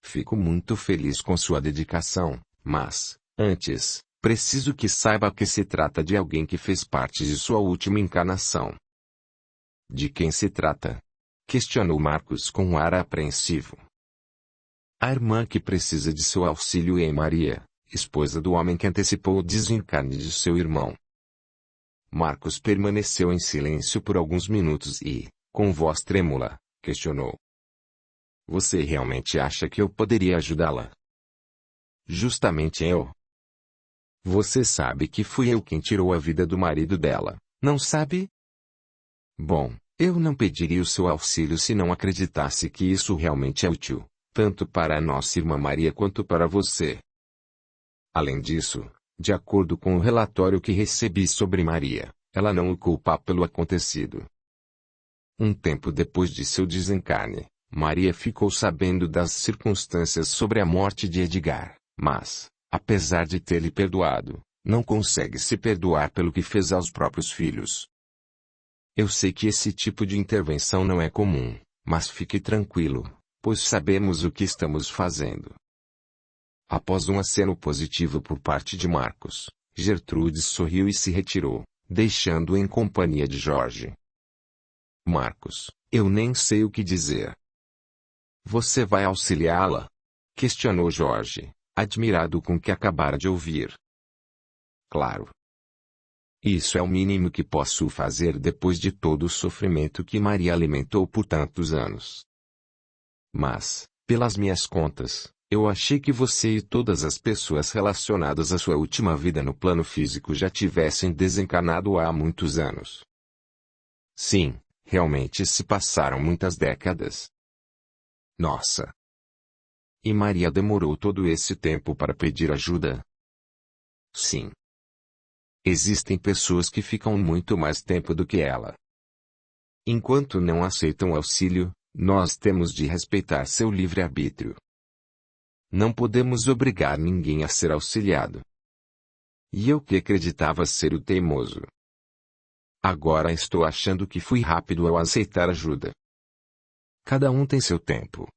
"Fico muito feliz com sua dedicação, mas, antes, preciso que saiba que se trata de alguém que fez parte de sua última encarnação." "De quem se trata?" questionou Marcos com um ar apreensivo. "A irmã que precisa de seu auxílio é Maria, esposa do homem que antecipou o desencarne de seu irmão." Marcos permaneceu em silêncio por alguns minutos e, com voz trêmula, questionou: Você realmente acha que eu poderia ajudá-la? Justamente eu. Você sabe que fui eu quem tirou a vida do marido dela, não sabe? Bom, eu não pediria o seu auxílio se não acreditasse que isso realmente é útil, tanto para a nossa irmã Maria quanto para você. Além disso, de acordo com o relatório que recebi sobre Maria, ela não o culpa pelo acontecido. Um tempo depois de seu desencarne, Maria ficou sabendo das circunstâncias sobre a morte de Edgar, mas, apesar de ter lhe perdoado, não consegue se perdoar pelo que fez aos próprios filhos. Eu sei que esse tipo de intervenção não é comum, mas fique tranquilo, pois sabemos o que estamos fazendo. Após um aceno positivo por parte de Marcos, Gertrudes sorriu e se retirou, deixando-o em companhia de Jorge. Marcos, eu nem sei o que dizer. Você vai auxiliá-la? Questionou Jorge, admirado com o que acabara de ouvir. Claro. Isso é o mínimo que posso fazer depois de todo o sofrimento que Maria alimentou por tantos anos. Mas, pelas minhas contas, eu achei que você e todas as pessoas relacionadas à sua última vida no plano físico já tivessem desencarnado há muitos anos. Sim, realmente se passaram muitas décadas. Nossa! E Maria demorou todo esse tempo para pedir ajuda? Sim. Existem pessoas que ficam muito mais tempo do que ela. Enquanto não aceitam auxílio, nós temos de respeitar seu livre-arbítrio. Não podemos obrigar ninguém a ser auxiliado. E eu que acreditava ser o teimoso. Agora estou achando que fui rápido ao aceitar ajuda. Cada um tem seu tempo.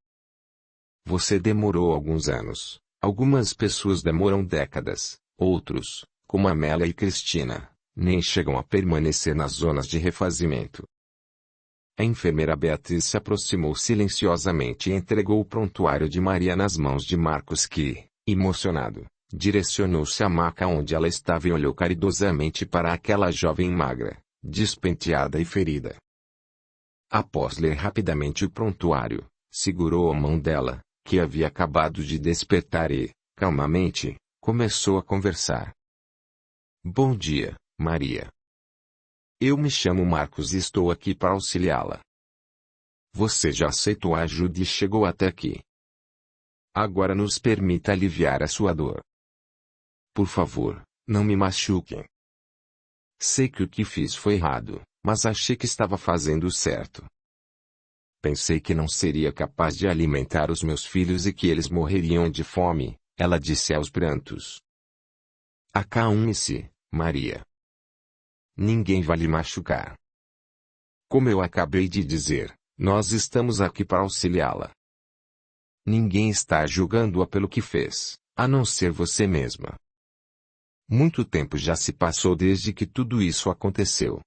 Você demorou alguns anos, algumas pessoas demoram décadas, outros, como Amélia e Cristina, nem chegam a permanecer nas zonas de refazimento. A enfermeira Beatriz se aproximou silenciosamente e entregou o prontuário de Maria nas mãos de Marcos que, emocionado, direcionou-se à maca onde ela estava e olhou caridosamente para aquela jovem magra, despenteada e ferida. Após ler rapidamente o prontuário, segurou a mão dela, que havia acabado de despertar e, calmamente, começou a conversar. Bom dia, Maria. Eu me chamo Marcos e estou aqui para auxiliá-la. Você já aceitou a ajuda e chegou até aqui. Agora nos permita aliviar a sua dor. Por favor, não me machuquem. Sei que o que fiz foi errado, mas achei que estava fazendo o certo. Pensei que não seria capaz de alimentar os meus filhos e que eles morreriam de fome, ela disse aos prantos. Acalme-se, Maria. Ninguém vai lhe machucar. Como eu acabei de dizer, nós estamos aqui para auxiliá-la. Ninguém está julgando-a pelo que fez, a não ser você mesma. Muito tempo já se passou desde que tudo isso aconteceu.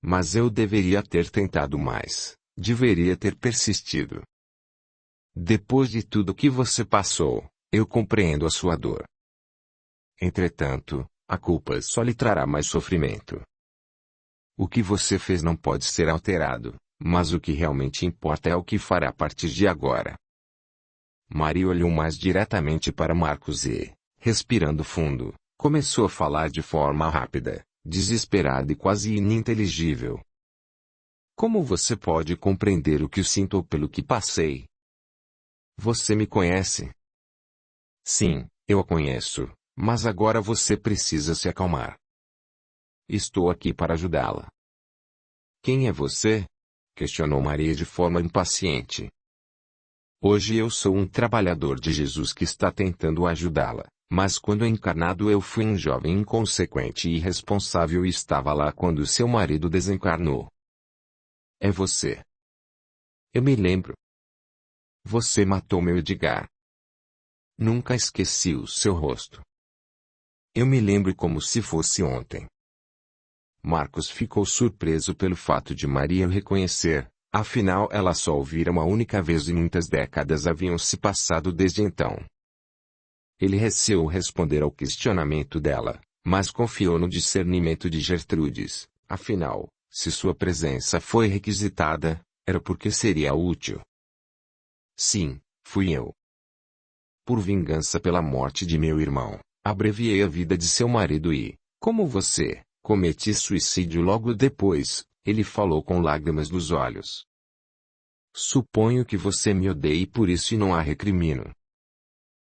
Mas eu deveria ter tentado mais, deveria ter persistido. Depois de tudo que você passou, eu compreendo a sua dor. Entretanto, a culpa só lhe trará mais sofrimento. O que você fez não pode ser alterado, mas o que realmente importa é o que fará a partir de agora. Maria olhou mais diretamente para Marcos e, respirando fundo, começou a falar de forma rápida, desesperada e quase ininteligível. Como você pode compreender o que sinto ou pelo que passei? Você me conhece? Sim, eu a conheço. Mas agora você precisa se acalmar. Estou aqui para ajudá-la. Quem é você? Questionou Maria de forma impaciente. Hoje eu sou um trabalhador de Jesus que está tentando ajudá-la, mas quando encarnado eu fui um jovem inconsequente e irresponsável e estava lá quando seu marido desencarnou. É você. Eu me lembro. Você matou meu Edgar. Nunca esqueci o seu rosto. Eu me lembro como se fosse ontem. Marcos ficou surpreso pelo fato de Maria o reconhecer, afinal ela só o vira uma única vez e muitas décadas haviam se passado desde então. Ele receou responder ao questionamento dela, mas confiou no discernimento de Gertrudes, afinal, se sua presença foi requisitada, era porque seria útil. Sim, fui eu. Por vingança pela morte de meu irmão, abreviei a vida de seu marido e, como você, cometi suicídio logo depois, ele falou com lágrimas nos olhos. Suponho que você me odeie por isso e não a recrimino.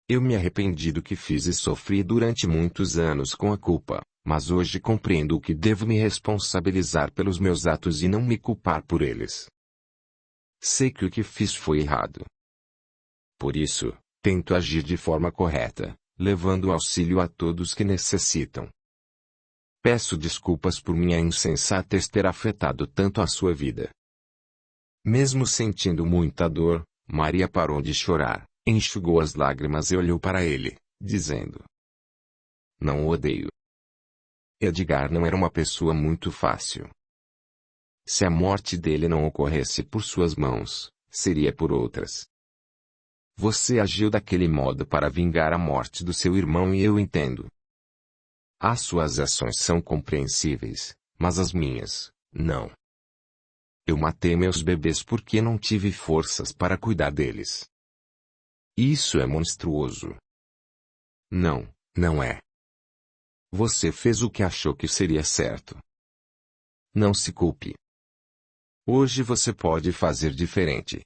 Eu me arrependi do que fiz e sofri durante muitos anos com a culpa, mas hoje compreendo que devo me responsabilizar pelos meus atos e não me culpar por eles. Sei que o que fiz foi errado. Por isso, tento agir de forma correta, levando auxílio a todos que necessitam. Peço desculpas por minha insensatez ter afetado tanto a sua vida. Mesmo sentindo muita dor, Maria parou de chorar, enxugou as lágrimas e olhou para ele, dizendo: Não o odeio. Edgar não era uma pessoa muito fácil. Se a morte dele não ocorresse por suas mãos, seria por outras. Você agiu daquele modo para vingar a morte do seu irmão e eu entendo. As suas ações são compreensíveis, mas as minhas, não. Eu matei meus bebês porque não tive forças para cuidar deles. Isso é monstruoso. Não, não é. Você fez o que achou que seria certo. Não se culpe. Hoje você pode fazer diferente.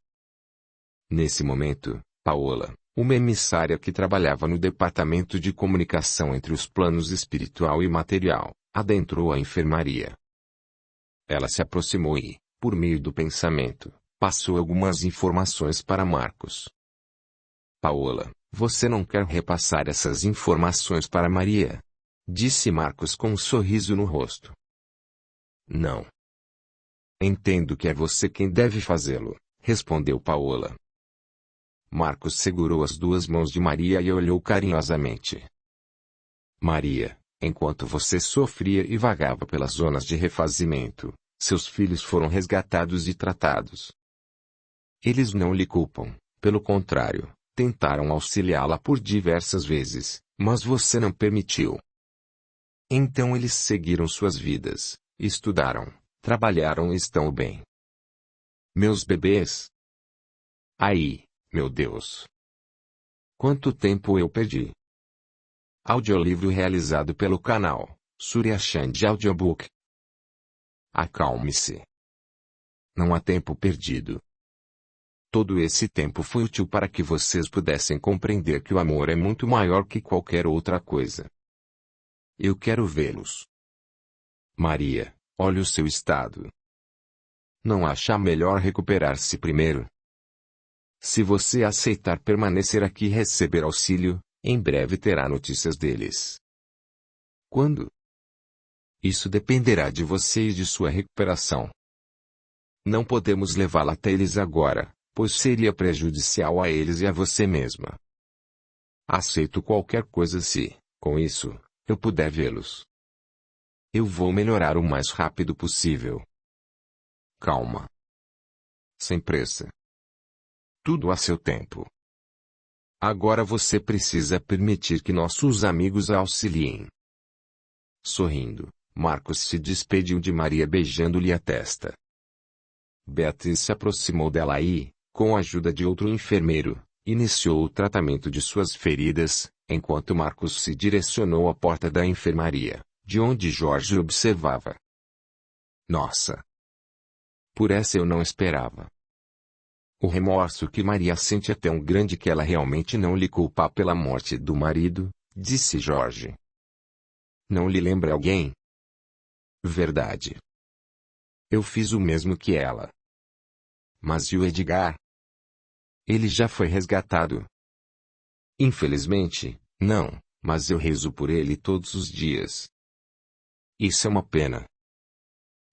Nesse momento, Paola, uma emissária que trabalhava no departamento de comunicação entre os planos espiritual e material, adentrou a enfermaria. Ela se aproximou e, por meio do pensamento, passou algumas informações para Marcos. Paola, você não quer repassar essas informações para Maria? Disse Marcos com um sorriso no rosto. Não. Entendo que é você quem deve fazê-lo, respondeu Paola. Marcos segurou as duas mãos de Maria e olhou carinhosamente. Maria, enquanto você sofria e vagava pelas zonas de refazimento, seus filhos foram resgatados e tratados. Eles não lhe culpam, pelo contrário, tentaram auxiliá-la por diversas vezes, mas você não permitiu. Então eles seguiram suas vidas, estudaram, trabalharam e estão bem. Meus bebês? Aí, meu Deus! Quanto tempo eu perdi! Audiolivro realizado pelo canal Surya Chand Audiobook. Acalme-se. Não há tempo perdido. Todo esse tempo foi útil para que vocês pudessem compreender que o amor é muito maior que qualquer outra coisa. Eu quero vê-los. Maria, olhe o seu estado. Não acha melhor recuperar-se primeiro? Se você aceitar permanecer aqui e receber auxílio, em breve terá notícias deles. Quando? Isso dependerá de você e de sua recuperação. Não podemos levá-la até eles agora, pois seria prejudicial a eles e a você mesma. Aceito qualquer coisa se, com isso, eu puder vê-los. Eu vou melhorar o mais rápido possível. Calma. Sem pressa. Tudo a seu tempo. Agora você precisa permitir que nossos amigos a auxiliem. Sorrindo, Marcos se despediu de Maria beijando-lhe a testa. Beatriz se aproximou dela e, com a ajuda de outro enfermeiro, iniciou o tratamento de suas feridas, enquanto Marcos se direcionou à porta da enfermaria, de onde Jorge observava. Nossa! Por essa eu não esperava. O remorso que Maria sente é tão grande que ela realmente não lhe culpa pela morte do marido, disse Jorge. Não lhe lembra alguém? Verdade. Eu fiz o mesmo que ela. Mas e o Edgar? Ele já foi resgatado. Infelizmente, não, mas eu rezo por ele todos os dias. Isso é uma pena.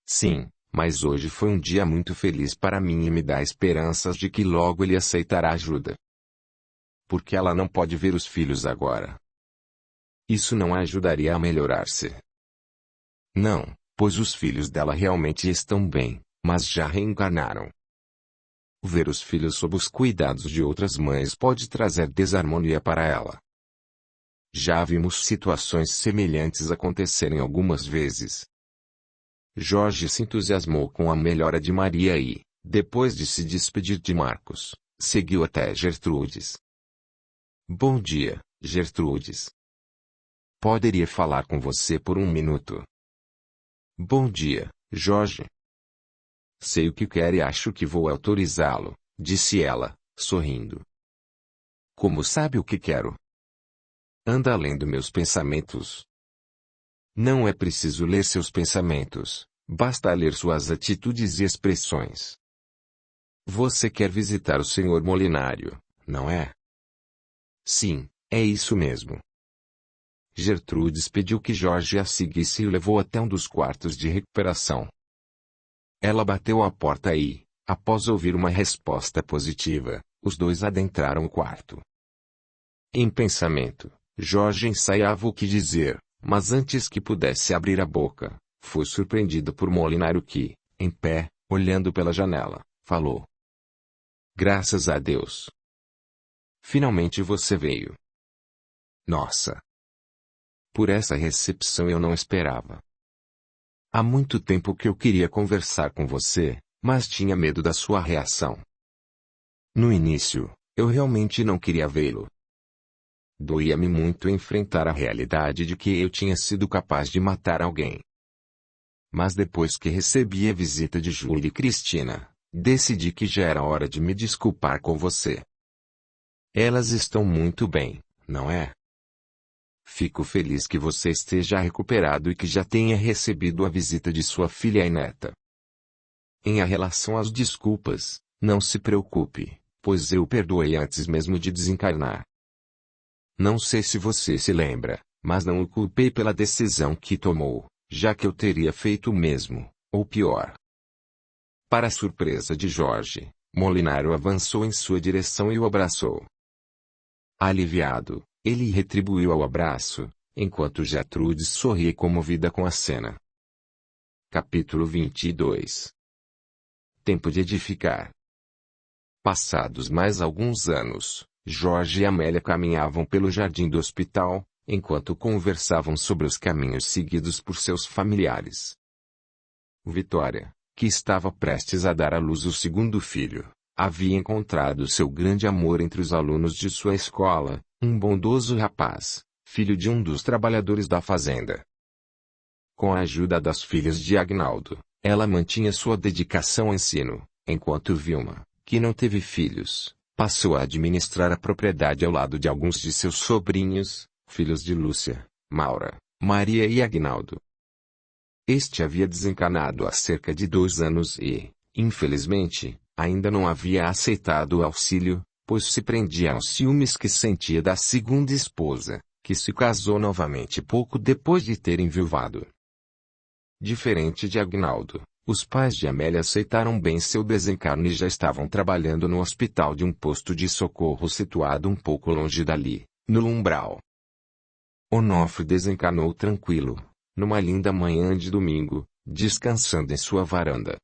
Sim, mas hoje foi um dia muito feliz para mim e me dá esperanças de que logo ele aceitará ajuda. Porque ela não pode ver os filhos agora. Isso não a ajudaria a melhorar-se. Não, pois os filhos dela realmente estão bem, mas já reencarnaram. Ver os filhos sob os cuidados de outras mães pode trazer desarmonia para ela. Já vimos situações semelhantes acontecerem algumas vezes. Jorge se entusiasmou com a melhora de Maria e, depois de se despedir de Marcos, seguiu até Gertrudes. Bom dia, Gertrudes. Poderia falar com você por um minuto? Bom dia, Jorge. Sei o que quer e acho que vou autorizá-lo, disse ela, sorrindo. Como sabe o que quero? Anda lendo meus pensamentos. Não é preciso ler seus pensamentos, basta ler suas atitudes e expressões. Você quer visitar o Sr. Molinário, não é? Sim, é isso mesmo. Gertrudes pediu que Jorge a seguisse e o levou até um dos quartos de recuperação. Ela bateu à porta e, após ouvir uma resposta positiva, os dois adentraram o quarto. Em pensamento, Jorge ensaiava o que dizer, mas antes que pudesse abrir a boca, foi surpreendido por Molinário que, em pé, olhando pela janela, falou. Graças a Deus. Finalmente você veio. Nossa! Por essa recepção eu não esperava. Há muito tempo que eu queria conversar com você, mas tinha medo da sua reação. No início, eu realmente não queria vê-lo. Doía-me muito enfrentar a realidade de que eu tinha sido capaz de matar alguém. Mas depois que recebi a visita de Júlia e Cristina, decidi que já era hora de me desculpar com você. Elas estão muito bem, não é? Fico feliz que você esteja recuperado e que já tenha recebido a visita de sua filha e neta. Em relação às desculpas, não se preocupe, pois eu o perdoei antes mesmo de desencarnar. Não sei se você se lembra, mas não o culpei pela decisão que tomou, já que eu teria feito o mesmo, ou pior. Para a surpresa de Jorge, Molinário avançou em sua direção e o abraçou. Aliviado, ele retribuiu ao abraço, enquanto Gertrudes sorria comovida com a cena. Capítulo 22. Tempo de edificar. Passados mais alguns anos, Jorge e Amélia caminhavam pelo jardim do hospital, enquanto conversavam sobre os caminhos seguidos por seus familiares. Vitória, que estava prestes a dar à luz o segundo filho, havia encontrado seu grande amor entre os alunos de sua escola, um bondoso rapaz, filho de um dos trabalhadores da fazenda. Com a ajuda das filhas de Agnaldo, ela mantinha sua dedicação ao ensino, enquanto Vilma, que não teve filhos, passou a administrar a propriedade ao lado de alguns de seus sobrinhos, filhos de Lúcia, Maura, Maria e Agnaldo. Este havia desencarnado há cerca de 2 anos e, infelizmente, ainda não havia aceitado o auxílio, pois se prendia aos ciúmes que sentia da segunda esposa, que se casou novamente pouco depois de ter enviuvado. Diferente de Agnaldo, os pais de Amélia aceitaram bem seu desencarno e já estavam trabalhando no hospital de um posto de socorro situado um pouco longe dali, no Umbral. Onofre desencarnou tranquilo, numa linda manhã de domingo, descansando em sua varanda.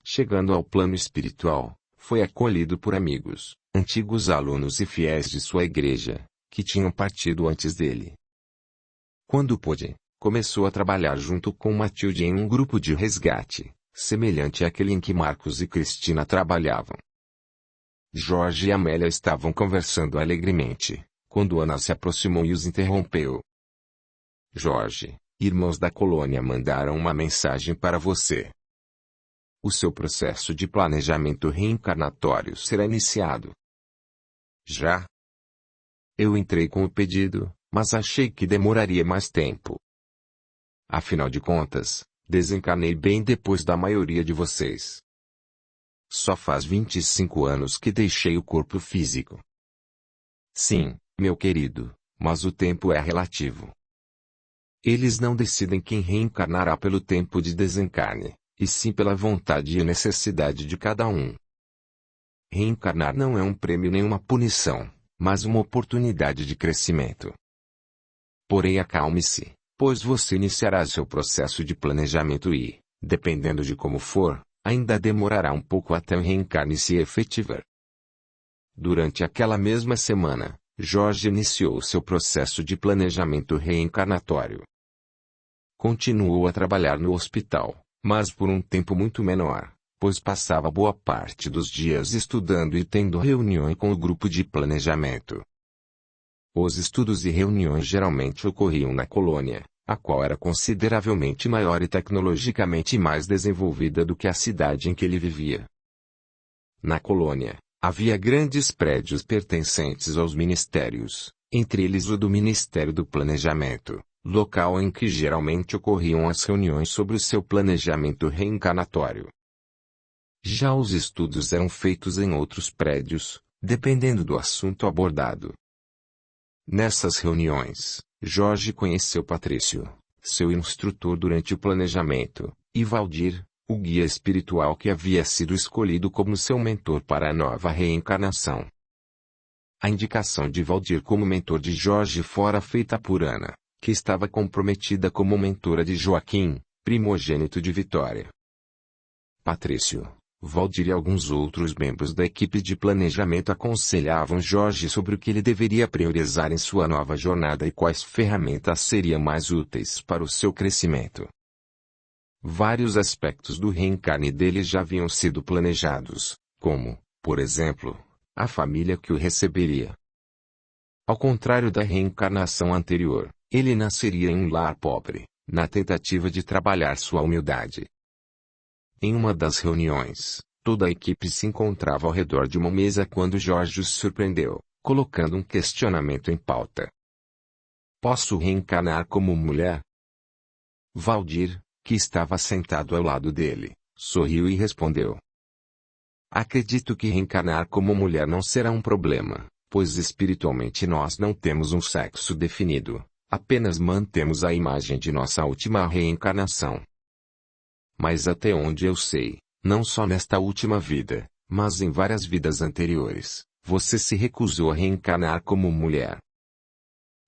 Chegando ao plano espiritual, foi acolhido por amigos, antigos alunos e fiéis de sua igreja, que tinham partido antes dele. Quando pôde, começou a trabalhar junto com Matilde em um grupo de resgate, semelhante àquele em que Marcos e Cristina trabalhavam. Jorge e Amélia estavam conversando alegremente, quando Ana se aproximou e os interrompeu. Jorge, irmãos da colônia mandaram uma mensagem para você. O seu processo de planejamento reencarnatório será iniciado. Já? Eu entrei com o pedido, mas achei que demoraria mais tempo. Afinal de contas, desencarnei bem depois da maioria de vocês. Só faz 25 anos que deixei o corpo físico. Sim, meu querido, mas o tempo é relativo. Eles não decidem quem reencarnará pelo tempo de desencarne, e sim pela vontade e necessidade de cada um. Reencarnar não é um prêmio nem uma punição, mas uma oportunidade de crescimento. Porém acalme-se, pois você iniciará seu processo de planejamento e, dependendo de como for, ainda demorará um pouco até o reencarne se efetivar. Durante aquela mesma semana, Jorge iniciou seu processo de planejamento reencarnatório. Continuou a trabalhar no hospital, mas por um tempo muito menor, pois passava boa parte dos dias estudando e tendo reunião com o grupo de planejamento. Os estudos e reuniões geralmente ocorriam na colônia, a qual era consideravelmente maior e tecnologicamente mais desenvolvida do que a cidade em que ele vivia. Na colônia, havia grandes prédios pertencentes aos ministérios, entre eles o do Ministério do Planejamento, local em que geralmente ocorriam as reuniões sobre o seu planejamento reencarnatório. Já os estudos eram feitos em outros prédios, dependendo do assunto abordado. Nessas reuniões, Jorge conheceu Patrício, seu instrutor durante o planejamento, e Valdir, o guia espiritual que havia sido escolhido como seu mentor para a nova reencarnação. A indicação de Valdir como mentor de Jorge fora feita por Ana, que estava comprometida como mentora de Joaquim, primogênito de Vitória. Patrício, Valdir e alguns outros membros da equipe de planejamento aconselhavam Jorge sobre o que ele deveria priorizar em sua nova jornada e quais ferramentas seriam mais úteis para o seu crescimento. Vários aspectos do reencarne dele já haviam sido planejados, como, por exemplo, a família que o receberia. Ao contrário da reencarnação anterior, ele nasceria em um lar pobre, na tentativa de trabalhar sua humildade. Em uma das reuniões, toda a equipe se encontrava ao redor de uma mesa quando Jorge os surpreendeu, colocando um questionamento em pauta. Posso reencarnar como mulher? Valdir, que estava sentado ao lado dele, sorriu e respondeu. Acredito que reencarnar como mulher não será um problema, pois espiritualmente nós não temos um sexo definido, apenas mantemos a imagem de nossa última reencarnação. Mas até onde eu sei, não só nesta última vida, mas em várias vidas anteriores, você se recusou a reencarnar como mulher.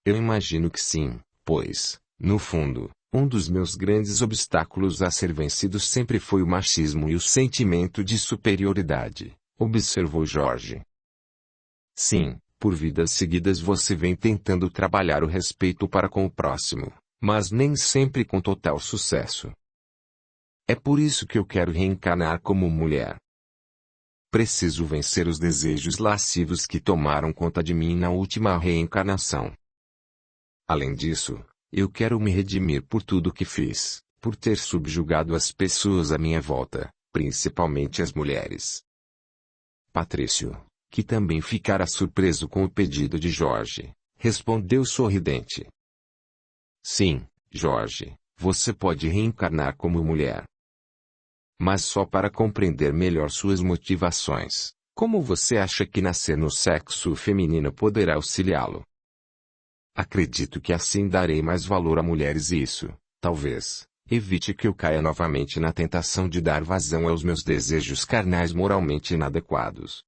Eu imagino que sim, pois, no fundo, um dos meus grandes obstáculos a ser vencido sempre foi o machismo e o sentimento de superioridade, observou Jorge. Sim, por vidas seguidas você vem tentando trabalhar o respeito para com o próximo, mas nem sempre com total sucesso. É por isso que eu quero reencarnar como mulher. Preciso vencer os desejos lascivos que tomaram conta de mim na última reencarnação. Além disso, eu quero me redimir por tudo que fiz, por ter subjugado as pessoas à minha volta, principalmente as mulheres. Patrício, que também ficara surpreso com o pedido de Jorge, respondeu sorridente. Sim, Jorge, você pode reencarnar como mulher. Mas só para compreender melhor suas motivações, como você acha que nascer no sexo feminino poderá auxiliá-lo? Acredito que assim darei mais valor a mulheres e isso, talvez, evite que eu caia novamente na tentação de dar vazão aos meus desejos carnais moralmente inadequados.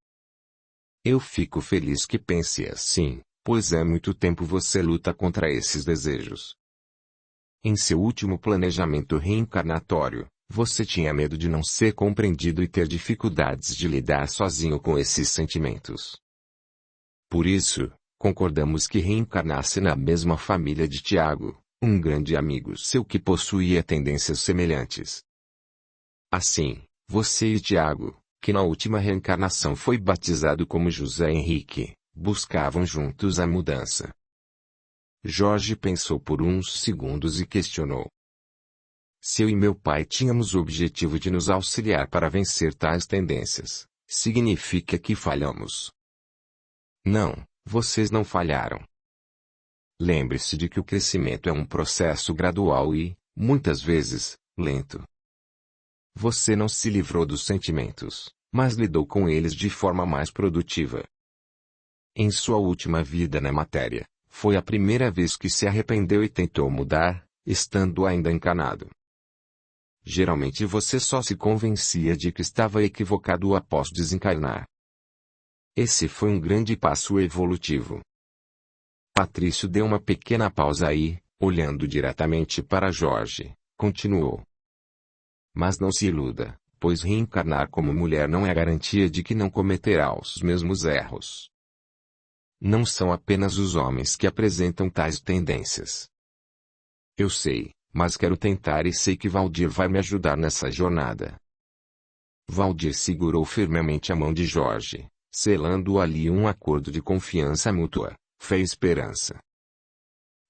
Eu fico feliz que pense assim, pois há muito tempo você luta contra esses desejos. Em seu último planejamento reencarnatório, você tinha medo de não ser compreendido e ter dificuldades de lidar sozinho com esses sentimentos. Por isso, concordamos que reencarnasse na mesma família de Tiago, um grande amigo seu que possuía tendências semelhantes. Assim, você e Tiago, que na última reencarnação foi batizado como José Henrique, buscavam juntos a mudança. Jorge pensou por uns segundos e questionou. Se eu e meu pai tínhamos o objetivo de nos auxiliar para vencer tais tendências, significa que falhamos? Não, vocês não falharam. Lembre-se de que o crescimento é um processo gradual e, muitas vezes, lento. Você não se livrou dos sentimentos, mas lidou com eles de forma mais produtiva. Em sua última vida na matéria, foi a primeira vez que se arrependeu e tentou mudar, estando ainda encarnado. Geralmente você só se convencia de que estava equivocado após desencarnar. Esse foi um grande passo evolutivo. Patrício deu uma pequena pausa e, olhando diretamente para Jorge, continuou. Mas não se iluda, pois reencarnar como mulher não é garantia de que não cometerá os mesmos erros. Não são apenas os homens que apresentam tais tendências. Eu sei, mas quero tentar e sei que Valdir vai me ajudar nessa jornada. Valdir segurou firmemente a mão de Jorge, selando ali um acordo de confiança mútua, fé e esperança.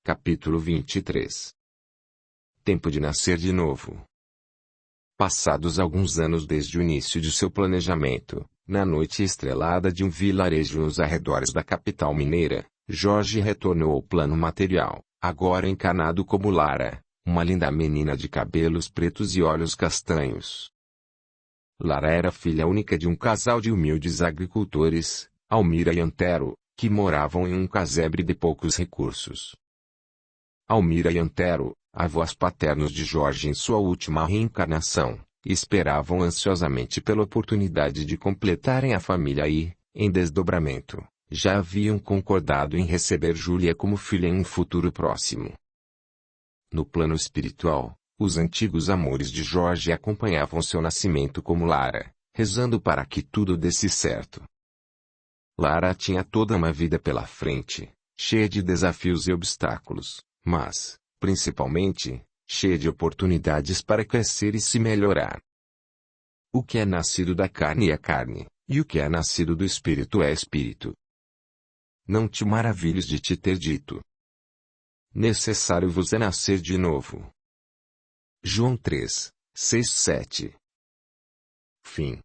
Capítulo 23. Tempo de nascer de novo. Passados alguns anos desde o início de seu planejamento, na noite estrelada de um vilarejo nos arredores da capital mineira, Jorge retornou ao plano material, agora encarnado como Lara, uma linda menina de cabelos pretos e olhos castanhos. Lara era filha única de um casal de humildes agricultores, Almira e Antero, que moravam em um casebre de poucos recursos. Almira e Antero, avós paternos de Jorge em sua última reencarnação, esperavam ansiosamente pela oportunidade de completarem a família e, em desdobramento, já haviam concordado em receber Júlia como filha em um futuro próximo. No plano espiritual, os antigos amores de Jorge acompanhavam seu nascimento como Lara, rezando para que tudo desse certo. Lara tinha toda uma vida pela frente, cheia de desafios e obstáculos, mas, principalmente, cheia de oportunidades para crescer e se melhorar. O que é nascido da carne é carne, e o que é nascido do espírito é espírito. Não te maravilhes de te ter dito: necessário vos é nascer de novo. João 3, 6, 7. Fim.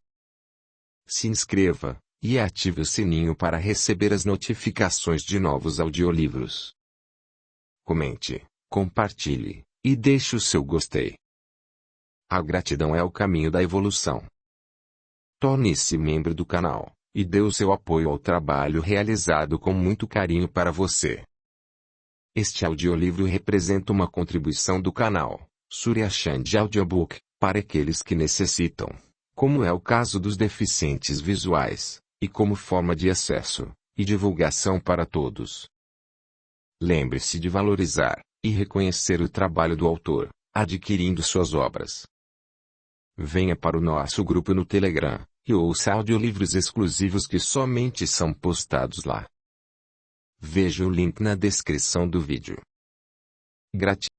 Se inscreva, e ative o sininho para receber as notificações de novos audiolivros. Comente, compartilhe, e deixe o seu gostei. A gratidão é o caminho da evolução. Torne-se membro do canal, e dê o seu apoio ao trabalho realizado com muito carinho para você. Este audiolivro representa uma contribuição do canal, Surya Chand Audiobook, para aqueles que necessitam, como é o caso dos deficientes visuais, e como forma de acesso e divulgação para todos. Lembre-se de valorizar e reconhecer o trabalho do autor, adquirindo suas obras. Venha para o nosso grupo no Telegram, e ouça audiolivros exclusivos que somente são postados lá. Veja o link na descrição do vídeo. Gratidão.